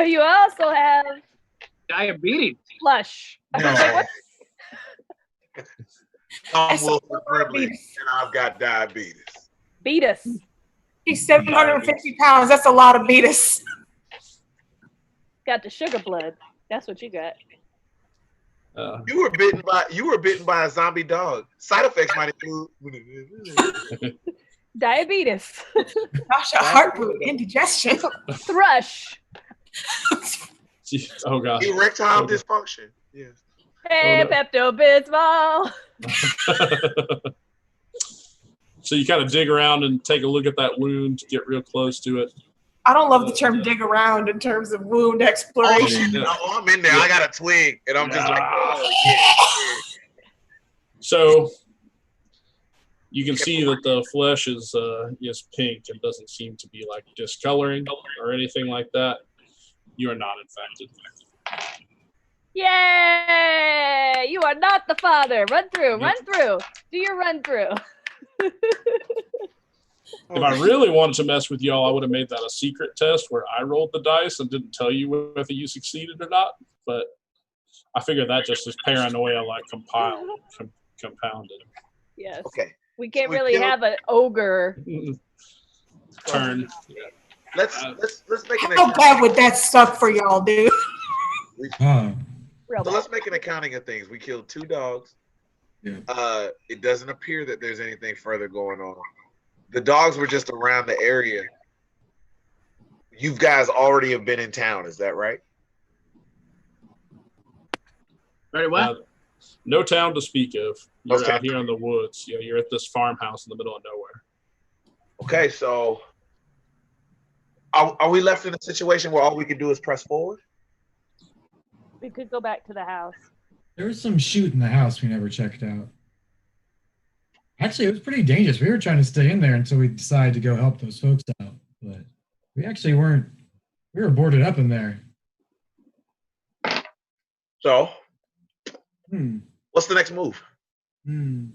[SPEAKER 3] You also have
[SPEAKER 7] Diabetes.
[SPEAKER 3] flush.
[SPEAKER 5] No.
[SPEAKER 6] I
[SPEAKER 4] I'm
[SPEAKER 6] saw
[SPEAKER 4] Wilson
[SPEAKER 6] diabetes.
[SPEAKER 4] Privilege, and I've got diabetes.
[SPEAKER 3] Beatus.
[SPEAKER 6] He's 750 pounds. That's a lot of beatus.
[SPEAKER 3] Got the sugar blood. That's what you got.
[SPEAKER 4] You were bitten by a zombie dog. Side effects might include
[SPEAKER 3] Diabetes.
[SPEAKER 6] Gosh, a heartburn, indigestion.
[SPEAKER 3] Thrush.
[SPEAKER 2] Oh gosh.
[SPEAKER 4] erectile dysfunction. Yes.
[SPEAKER 3] Hey, Pepto-Bismol.
[SPEAKER 2] So you kind of dig around and take a look at that wound to get real close to it.
[SPEAKER 6] I don't love the term dig around in terms of wound
[SPEAKER 4] Oh,
[SPEAKER 6] exploration.
[SPEAKER 2] Yeah.
[SPEAKER 4] I'm in there. I got a twig, and I'm just like, oh, yeah.
[SPEAKER 2] So you can see that the flesh is pink and doesn't seem to be like discoloring or anything like that. You are not infected.
[SPEAKER 3] Yay! You are not the father. Run through. Run through. Do your run through.
[SPEAKER 2] If I really wanted to mess with y'all, I would have made that a secret test where I rolled the dice and didn't tell you whether you succeeded or not. But I figured that just is paranoia, like compounded.
[SPEAKER 3] Yes.
[SPEAKER 4] Okay.
[SPEAKER 3] We can't
[SPEAKER 4] We
[SPEAKER 3] really
[SPEAKER 4] killed-
[SPEAKER 3] have an ogre.
[SPEAKER 2] Turn.
[SPEAKER 4] Let's make an
[SPEAKER 6] How bad would that suck for y'all, dude?
[SPEAKER 3] Real
[SPEAKER 4] So
[SPEAKER 3] bad.
[SPEAKER 4] let's make an accounting of things. We killed 2 dogs.
[SPEAKER 5] Yeah.
[SPEAKER 4] It doesn't appear that there's anything further going on. The dogs were just around the area. You guys already have been in town, is that right?
[SPEAKER 7] Very well.
[SPEAKER 2] No town to speak of. You're
[SPEAKER 4] Okay.
[SPEAKER 2] out here in the woods. Yeah, you're at this farmhouse in the middle of nowhere.
[SPEAKER 4] Okay, so are we left in a situation where all we can do is press forward?
[SPEAKER 3] We could go back to the house.
[SPEAKER 5] There was some shoot in the house we never checked out. Actually, it was pretty dangerous. We were trying to stay in there until we decided to go help those folks out. But we actually weren't. We were boarded up in there.
[SPEAKER 4] So
[SPEAKER 5] Hmm.
[SPEAKER 4] what's the next move?
[SPEAKER 5] Hmm.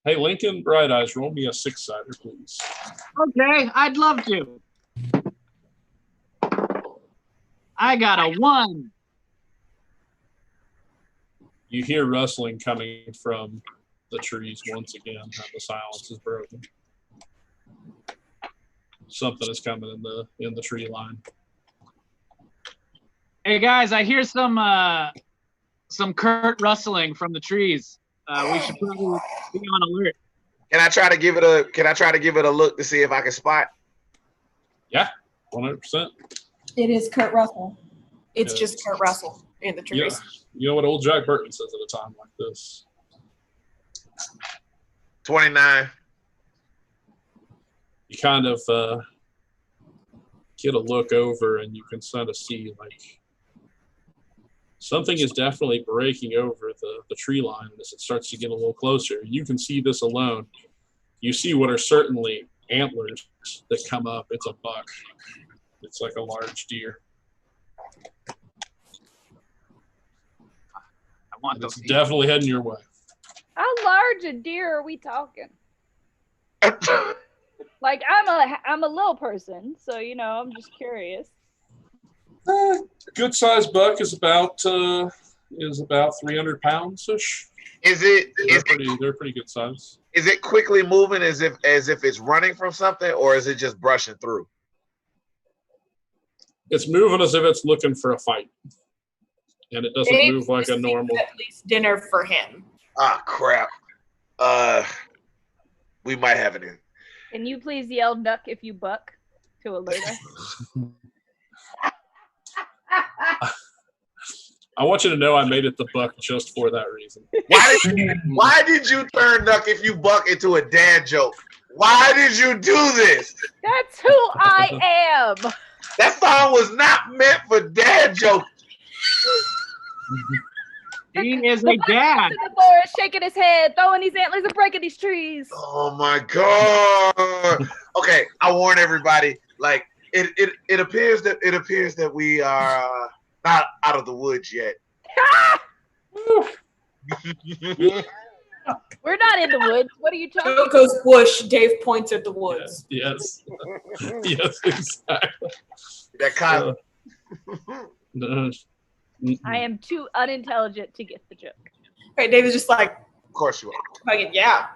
[SPEAKER 2] Hey, Lincoln, Bright Eyes, roll me a 6-sider, please.
[SPEAKER 7] Okay, I'd love to. I got a 1.
[SPEAKER 2] You hear rustling coming from the trees once again, and the silence is broken. Something is coming in the tree line.
[SPEAKER 7] Hey guys, I hear some curt rustling from the trees. We should probably be on alert.
[SPEAKER 4] Can I try to give it a look to see if I can spot?
[SPEAKER 2] Yeah, 100%.
[SPEAKER 6] It is Kurt Russell. It's
[SPEAKER 2] Yeah.
[SPEAKER 6] just Kurt Russell in the
[SPEAKER 2] Yeah.
[SPEAKER 6] trees.
[SPEAKER 2] You know what old Jack Burton says at a time like this?
[SPEAKER 4] 29.
[SPEAKER 2] You kind of get a look over, and you can sort of see like something is definitely breaking over the tree line as it starts to get a little closer. You can see this alone. You see what are certainly antlers that come up. It's a buck. It's like a large deer.
[SPEAKER 7] I want
[SPEAKER 2] It's
[SPEAKER 7] those.
[SPEAKER 2] definitely heading your way.
[SPEAKER 3] How large a deer are we talking? Like I'm a little person, so I'm just curious.
[SPEAKER 2] Good sized buck is about 300 pounds ish. They're pretty good size.
[SPEAKER 4] Is it quickly moving as if it's running from something, or is it just brushing through?
[SPEAKER 2] It's moving as if it's looking for a fight, and it doesn't
[SPEAKER 6] Dave
[SPEAKER 2] move like a
[SPEAKER 6] received
[SPEAKER 2] normal.
[SPEAKER 6] At least dinner for him.
[SPEAKER 4] Ah, crap. We might have it in.
[SPEAKER 3] Can you please yell "duck" if you buck to alert us?
[SPEAKER 2] I want you to know I made it the buck just for that reason.
[SPEAKER 4] Why did you turn Duck If You Buck into a dad joke? Why did you do this?
[SPEAKER 3] That's who I am.
[SPEAKER 4] That song was not meant for dad jokes.
[SPEAKER 7] He is a dad.
[SPEAKER 3] In the forest, shaking his head, throwing these antlers and breaking these trees.
[SPEAKER 4] Oh my god. Okay, I warn everybody. Like it appears that we are not out of the woods yet.
[SPEAKER 3] We're not in the woods. What are you talking
[SPEAKER 6] Joe goes bush. Dave points at the woods.
[SPEAKER 2] Yes. Yes, exactly.
[SPEAKER 4] That kind
[SPEAKER 3] I am too unintelligent to get the joke.
[SPEAKER 6] Right, Dave is just like,
[SPEAKER 4] of course you are.
[SPEAKER 6] like, yeah,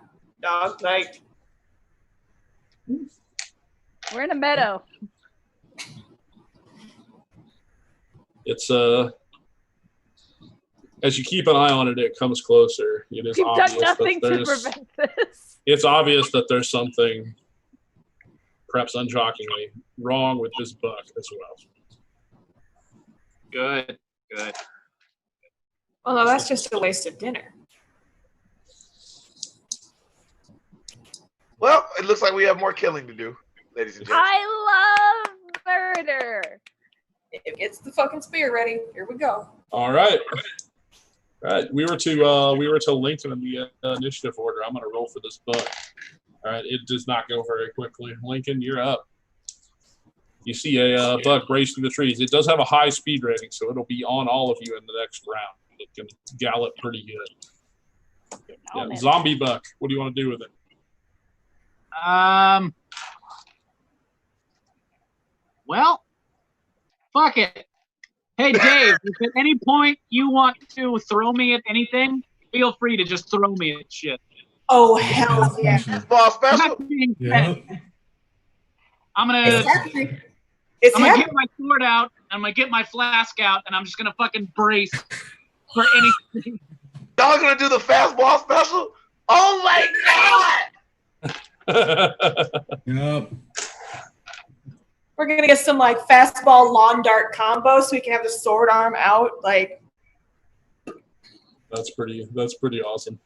[SPEAKER 6] dog, like.
[SPEAKER 3] We're in a meadow.
[SPEAKER 2] It's as you keep an eye on it, it comes closer. It is
[SPEAKER 3] You've
[SPEAKER 2] obvious
[SPEAKER 3] done nothing
[SPEAKER 2] that
[SPEAKER 3] to
[SPEAKER 2] there's.
[SPEAKER 3] prevent this.
[SPEAKER 2] It's obvious that there's something, perhaps unshockingly, wrong with this buck as well.
[SPEAKER 7] Good, good.
[SPEAKER 6] Well, no, that's just a waste of dinner.
[SPEAKER 4] Well, it looks like we have more killing to do, ladies and gentlemen.
[SPEAKER 3] I love murder.
[SPEAKER 6] It gets the fucking spear ready. Here we go.
[SPEAKER 2] All right. All right. We were to Lincoln in the initiative order. I'm going to roll for this buck. All right. It does not go very quickly. Lincoln, you're up. You see a buck race through the trees. It does have a high speed rating, so it'll be on all of you in the next round. It can gallop pretty good. Yeah, zombie buck. What do you want to do with it?
[SPEAKER 7] Well, fuck it. Hey, Dave, if at any point you want to throw me at anything, feel free to just throw me at shit.
[SPEAKER 6] Oh, hell yeah.
[SPEAKER 4] Ball special.
[SPEAKER 7] That being
[SPEAKER 5] Yeah.
[SPEAKER 7] said, I'm
[SPEAKER 6] It's
[SPEAKER 7] gonna
[SPEAKER 6] happening. It's
[SPEAKER 7] get
[SPEAKER 6] happening.
[SPEAKER 7] my sword out, I'm gonna get my flask out, and I'm just gonna fucking brace for anything.
[SPEAKER 4] Y'all gonna do the fastball special? Oh my god!
[SPEAKER 5] Yep.
[SPEAKER 6] We're gonna get some like fastball lawn dart combo so we can have the sword arm out. Like,
[SPEAKER 2] That's pretty awesome.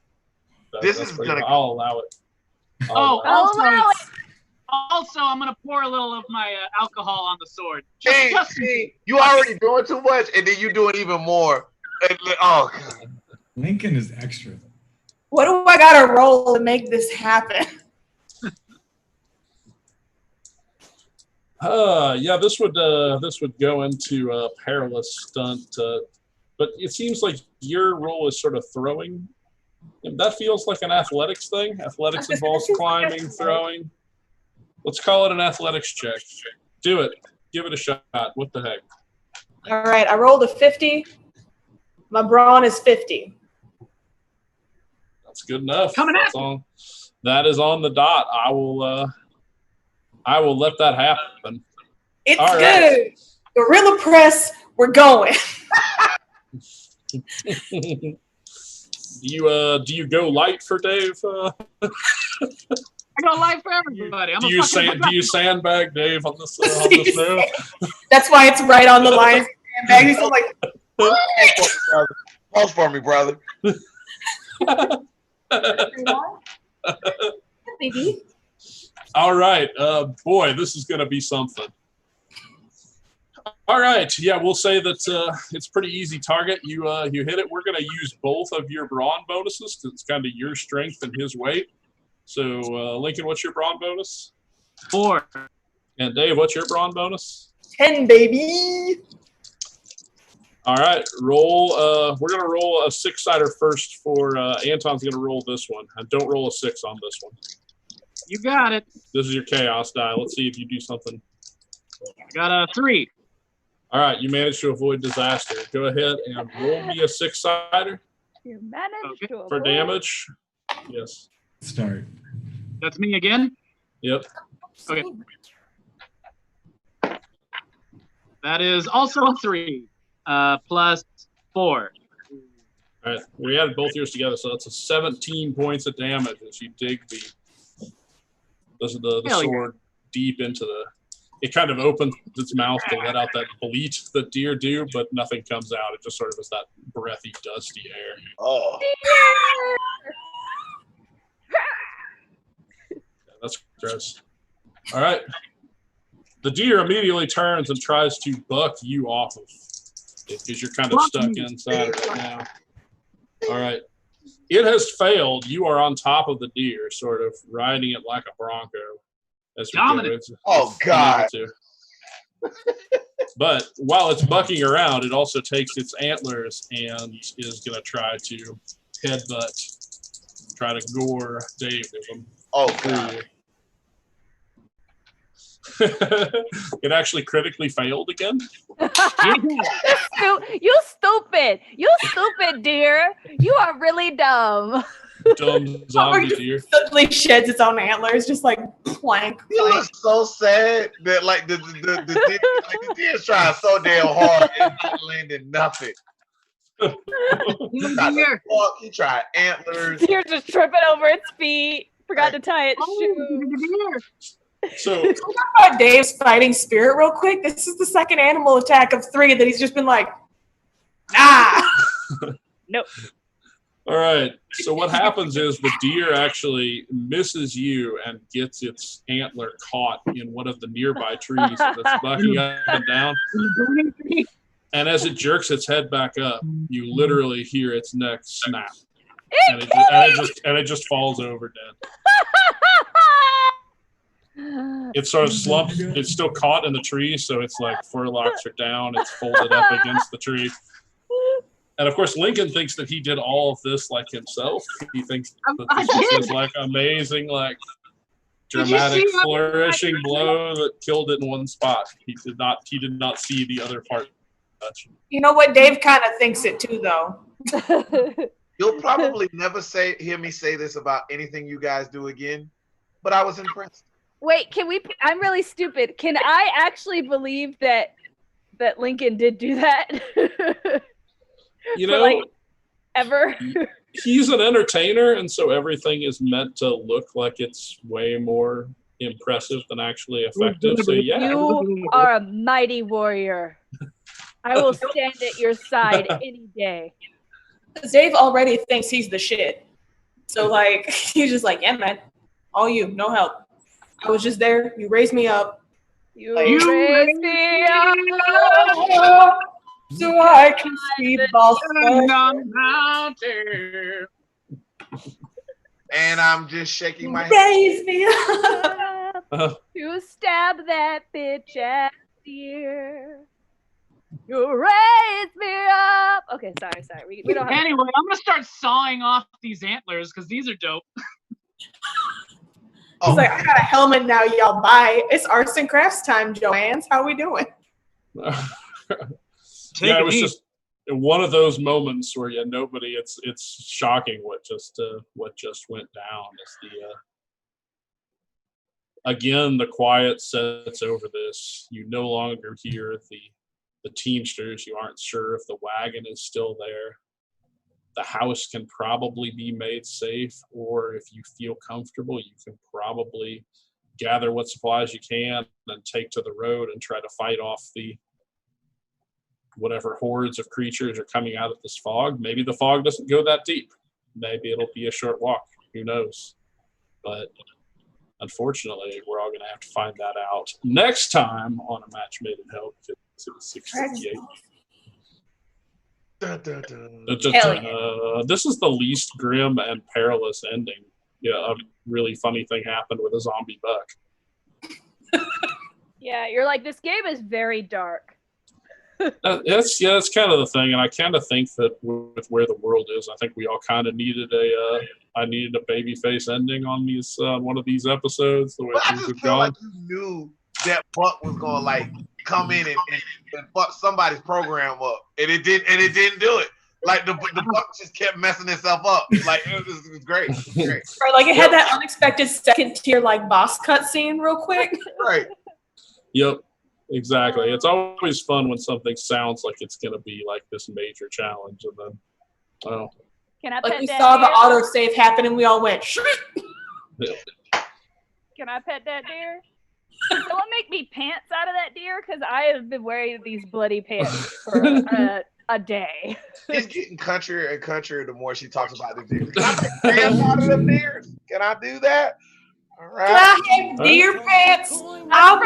[SPEAKER 4] This
[SPEAKER 2] That's
[SPEAKER 4] is
[SPEAKER 2] pretty,
[SPEAKER 4] gonna-
[SPEAKER 2] I'll allow it.
[SPEAKER 7] Oh,
[SPEAKER 3] allow
[SPEAKER 7] also, I'm gonna pour a little of my alcohol on the sword.
[SPEAKER 4] See, you already doing too much, and then you doing even more. Oh god.
[SPEAKER 5] Lincoln is extra.
[SPEAKER 6] what do I gotta roll to make this happen?
[SPEAKER 2] Yeah, this would go into a perilous stunt, but it seems like your role is sort of throwing. And that feels like an athletics thing. Athletics involves climbing, throwing. Let's call it an athletics check. Do it. Give it a shot. What the heck?
[SPEAKER 6] All right, I rolled a 50. My brawn is 50.
[SPEAKER 2] That's good enough.
[SPEAKER 7] Coming at
[SPEAKER 2] That's on. That is on the dot. I will let that happen.
[SPEAKER 6] It's
[SPEAKER 2] All
[SPEAKER 6] good.
[SPEAKER 2] right.
[SPEAKER 6] Gorilla press, we're going.
[SPEAKER 2] Do you go light for Dave?
[SPEAKER 7] I got a life for everybody.
[SPEAKER 2] Do you sandbag Dave on this move?
[SPEAKER 6] That's why it's right on the line. And he's like,
[SPEAKER 4] Pause for me, brother.
[SPEAKER 6] baby.
[SPEAKER 2] All right, boy, this is going to be something. All right, yeah, we'll say that it's pretty easy target. You hit it. We're going to use both of your brawn bonuses because it's kind of your strength and his weight. So, Lincoln, what's your brawn bonus?
[SPEAKER 7] 4.
[SPEAKER 2] And Dave, what's your brawn bonus?
[SPEAKER 6] 10, baby.
[SPEAKER 2] All right, roll. We're going to roll a 6-sider first for Anton's going to roll this one. And don't roll a 6 on this one.
[SPEAKER 7] You got it.
[SPEAKER 2] This is your chaos die. Let's see if you do something.
[SPEAKER 7] I got a 3.
[SPEAKER 2] All right, you managed to avoid disaster. Go ahead and roll me a 6-sider
[SPEAKER 3] You managed to
[SPEAKER 2] for
[SPEAKER 3] avoid-
[SPEAKER 2] damage. Yes.
[SPEAKER 5] Start.
[SPEAKER 7] That's me again.
[SPEAKER 2] Yep.
[SPEAKER 7] Okay. That is also a 3. Plus 4.
[SPEAKER 2] All right, we added both yours together, so that's a 17 points of damage as you dig the
[SPEAKER 7] Hell yeah.
[SPEAKER 2] sword deep into the. It kind of opens its mouth to let out that bleat that deer do, but nothing comes out. It just sort of is that breathy, dusty air.
[SPEAKER 4] Oh.
[SPEAKER 2] That's gross. All right. The deer immediately turns and tries to buck you off of because you're kind of stuck inside right now. All right. It has failed. You are on top of the deer, sort of riding it like a bronco. As we
[SPEAKER 7] Dominant.
[SPEAKER 2] go.
[SPEAKER 4] Oh, God.
[SPEAKER 2] But while it's bucking around, it also takes its antlers and is going to try to headbutt, try to gore Dave with them.
[SPEAKER 4] Oh, God.
[SPEAKER 2] It actually critically failed again.
[SPEAKER 3] You stupid deer. You are really dumb.
[SPEAKER 2] Dumb zombie deer.
[SPEAKER 6] Suddenly sheds its own antlers, just like plank.
[SPEAKER 4] You look so sad that like the deer's trying so damn hard and not landing nothing. He tried to walk, he tried antlers.
[SPEAKER 3] Deer just tripping over its feet. Forgot to tie its shoes.
[SPEAKER 2] So
[SPEAKER 6] Can we talk about Dave's fighting spirit real quick? This is the second animal attack of 3 that he's just been like, nah.
[SPEAKER 3] Nope.
[SPEAKER 2] all right. So what happens is the deer actually misses you and gets its antler caught in one of the nearby trees that's bucking up and down. And as it jerks its head back up, you literally hear its neck snap. And it just falls over dead. It's sort of slumped. It's still caught in the tree, so it's like forelocks are down. It's folded up against the tree. And of course, Lincoln thinks that he did all of this like himself. He thinks that this was his like amazing like dramatic
[SPEAKER 7] see how-
[SPEAKER 2] flourishing blow that killed it in one spot. He did not see the other part touch.
[SPEAKER 6] You know what? Dave kind of thinks it too, though.
[SPEAKER 4] You'll probably never hear me say this about anything you guys do again, but I was impressed.
[SPEAKER 3] Wait, can we? I'm really stupid. Can I actually believe that Lincoln did do that?
[SPEAKER 2] You
[SPEAKER 3] For,
[SPEAKER 2] know,
[SPEAKER 3] like, ever?
[SPEAKER 2] he's an entertainer, and so everything is meant to look like it's way more impressive than actually effective. So yeah,
[SPEAKER 3] You are a mighty warrior. I will stand at your side any day.
[SPEAKER 6] Dave already thinks he's the shit. So, like, he's just like, yeah, man, all you, no help. I was just there. You raised me up.
[SPEAKER 3] You
[SPEAKER 6] Like,
[SPEAKER 3] raised me up.
[SPEAKER 6] So I can see boss.
[SPEAKER 7] On the mountain.
[SPEAKER 4] And I'm just shaking my head.
[SPEAKER 6] Raise me up.
[SPEAKER 3] To stab that bitch ass deer. You raised me up. Okay, sorry. We don't have.
[SPEAKER 7] Anyway, I'm gonna start sawing off these antlers because these are dope.
[SPEAKER 6] He's like, I got a helmet now, y'all. Bye. It's arts and crafts time, Joanne's. How we doing?
[SPEAKER 2] yeah, it was just one of those moments where nobody. It's shocking what just went down. Is again the quiet sets over this. You no longer hear the teamsters. You aren't sure if the wagon is still there. The house can probably be made safe, or if you feel comfortable, you can probably gather what supplies you can and take to the road and try to fight off the whatever hordes of creatures are coming out of this fog. Maybe the fog doesn't go that deep. Maybe it'll be a short walk. Who knows? But unfortunately, we're all going to have to find that out next time on A Match Made in Hell. It's 658.
[SPEAKER 4] Dun, dun, dun.
[SPEAKER 2] This is the least grim and perilous ending. Yeah, a really funny thing happened with a zombie buck.
[SPEAKER 3] Yeah, you're like, this game is very dark.
[SPEAKER 2] That's kind of the thing, and I kind of think that with where the world is, I think we all kind of needed I needed a babyface ending on these one of these episodes. The way
[SPEAKER 4] But I
[SPEAKER 2] things
[SPEAKER 4] just
[SPEAKER 2] have
[SPEAKER 4] feel
[SPEAKER 2] gone.
[SPEAKER 4] like you knew that Buck was gonna like come in and fuck somebody's program up, and it didn't do it. Like the Buck just kept messing itself up. Like it was great. Great.
[SPEAKER 6] Or like it had that unexpected second tier like boss cutscene real quick.
[SPEAKER 4] Right.
[SPEAKER 2] Yep, exactly. It's always fun when something sounds like it's going to be like this major challenge, and then, oh.
[SPEAKER 3] Can I
[SPEAKER 6] Like
[SPEAKER 3] pet
[SPEAKER 6] we
[SPEAKER 3] that
[SPEAKER 6] saw the
[SPEAKER 3] deer?
[SPEAKER 6] autosave happen and we all went, shh.
[SPEAKER 3] Can I pet that deer? Can someone make me pants out of that deer? Because I have been wearing these bloody pants for a day.
[SPEAKER 4] It's getting countrier and countrier the more she talks about the deer. Can I take pants out of them deers? Can I do that? All
[SPEAKER 6] Can
[SPEAKER 4] right.
[SPEAKER 6] I have deer pants?
[SPEAKER 3] I'm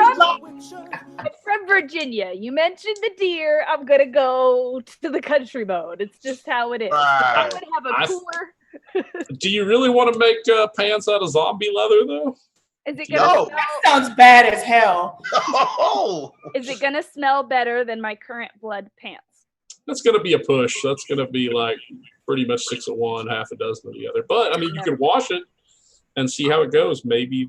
[SPEAKER 3] from Virginia. You mentioned the deer. I'm gonna go to the country mode. It's just how it is. I
[SPEAKER 4] Right.
[SPEAKER 3] would have a cooler.
[SPEAKER 2] Do you really want to make pants out of zombie leather, though?
[SPEAKER 3] Is it gonna
[SPEAKER 4] No.
[SPEAKER 3] smell?
[SPEAKER 6] That sounds bad as hell.
[SPEAKER 4] Oh.
[SPEAKER 3] Is it gonna smell better than my current blood pants?
[SPEAKER 2] That's going to be a push. That's going to be like pretty much 6 of one, half a dozen of the other. But I mean, you can wash it and see how it goes. Maybe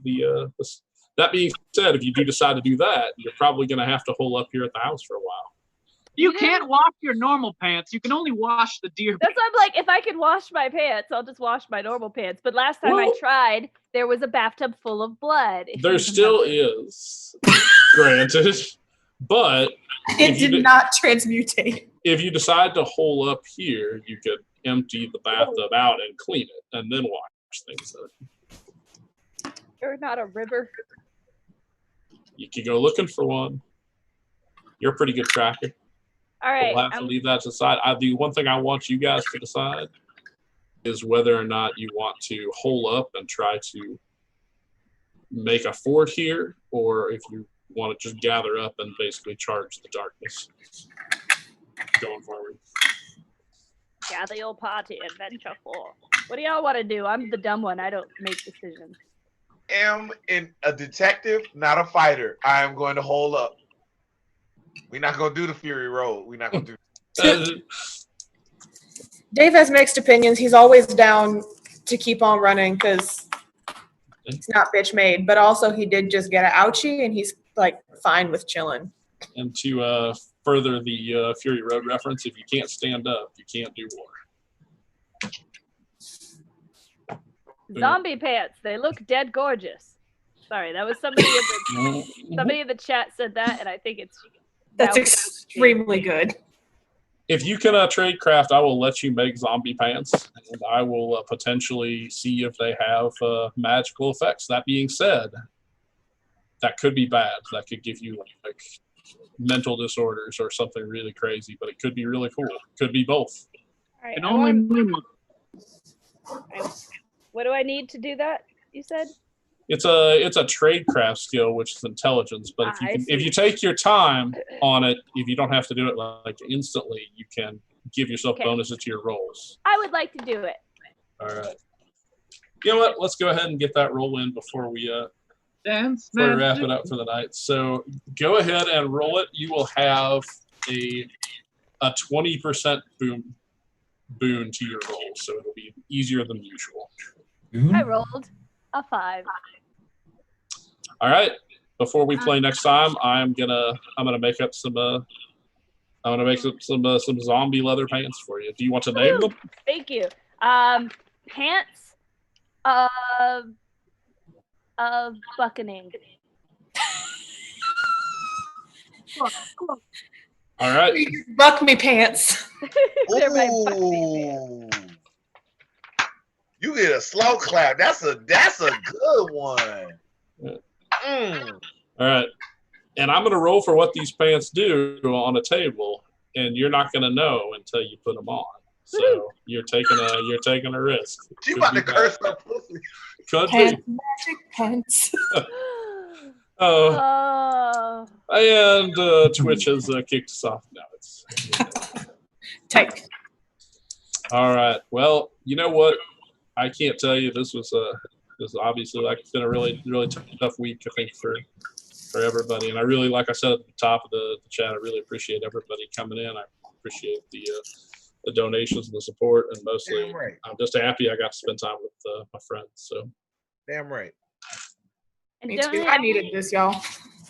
[SPEAKER 2] that being said, if you do decide to do that, you're probably going to have to hole up here at the house for a while.
[SPEAKER 7] You can't wash your normal pants. You can only wash the deer.
[SPEAKER 3] That's why I'm like, if I can wash my pants, I'll just wash my normal pants. But last time I
[SPEAKER 2] Well-
[SPEAKER 3] tried, there was a bathtub full of blood. if
[SPEAKER 2] There
[SPEAKER 3] you
[SPEAKER 2] still
[SPEAKER 3] remember.
[SPEAKER 2] is, granted. But
[SPEAKER 6] It
[SPEAKER 2] If you
[SPEAKER 6] did
[SPEAKER 2] did-
[SPEAKER 6] not transmutate.
[SPEAKER 2] if you decide to hole up here, you could empty the bathtub out and clean it and then wash things up.
[SPEAKER 3] You're not a river.
[SPEAKER 2] You could go looking for one. You're a pretty good tracker.
[SPEAKER 3] All right.
[SPEAKER 2] We'll have to leave that to the side. The one thing I want you guys to decide is whether or not you want to hole up and try to make a fort here, or if you want to just gather up and basically charge the darkness going forward.
[SPEAKER 3] Gather your party, adventure 4. What do y'all want to do? I'm the dumb one. I don't make decisions.
[SPEAKER 4] Am a detective, not a fighter. I am going to hold up. We're not going to do the Fury Road. We're not going to do
[SPEAKER 6] Dave has mixed opinions. He's always down to keep on running because It's not bitch made, but also he did just get an ouchie, and he's like fine with chilling.
[SPEAKER 2] And to further the Fury Road reference, if you can't stand up, you can't do war.
[SPEAKER 3] Zombie pants. They look dead gorgeous. Sorry, that was somebody in the chat said that, and I think
[SPEAKER 6] That's extremely good.
[SPEAKER 2] If you can trade craft, I will let you make zombie pants, and I will potentially see if they have magical effects. That being said, that could be bad. That could give you like mental disorders or something really crazy, but it could be really cool. Could be both.
[SPEAKER 3] All right,
[SPEAKER 7] And only
[SPEAKER 3] what do I need to do that? You said.
[SPEAKER 2] It's a trade craft skill, which is intelligence. But if you take your time on it, if you don't have to do it like instantly, you can give yourself bonuses to your rolls.
[SPEAKER 3] I would like to do it.
[SPEAKER 2] All right. You know what? Let's go ahead and get that roll in before we wrap it up for the night. So go ahead and roll it. You will have a 20% boon to your roll, so it'll be easier than usual.
[SPEAKER 3] I rolled a 5.
[SPEAKER 2] All right. Before we play next time, I'm gonna make up some some zombie leather pants for you. Do you want to name them?
[SPEAKER 3] Thank you. Pants of buccaning.
[SPEAKER 2] All right.
[SPEAKER 6] Buck me pants.
[SPEAKER 3] They're my buccaning pants.
[SPEAKER 4] Ooh. You get a slow clap. That's a good one.
[SPEAKER 2] All right. And I'm gonna roll for what these pants do on a table, and you're not gonna know until you put them on. So you're taking a risk.
[SPEAKER 4] She about to curse her pussy.
[SPEAKER 2] Could
[SPEAKER 6] Pants,
[SPEAKER 2] be.
[SPEAKER 6] magic pants.
[SPEAKER 3] Oh.
[SPEAKER 2] And Twitch has kicked us off now. It's
[SPEAKER 6] Take.
[SPEAKER 2] all right. Well, you know what? I can't tell you. This was obviously been a really tough week, I think, for everybody. And I really, like I said at the top of the chat, I really appreciate everybody coming in. I appreciate the donations and the support, and mostly I'm just happy I got to spend time with my friends. So
[SPEAKER 4] damn right.
[SPEAKER 3] And
[SPEAKER 6] Me too. I needed this, y'all.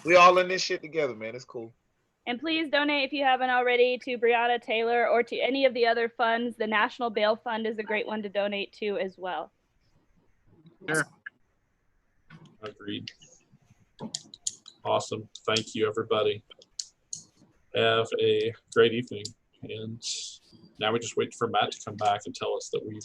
[SPEAKER 4] We all in this shit together, man. It's cool.
[SPEAKER 3] And please donate if you haven't already to Breonna Taylor or to any of the other funds. The National Bail Fund is a great one to donate to as well.
[SPEAKER 7] Sure.
[SPEAKER 2] Agreed. Awesome. Thank you, everybody. Have a great evening. And now we just wait for Matt to come back and tell us that we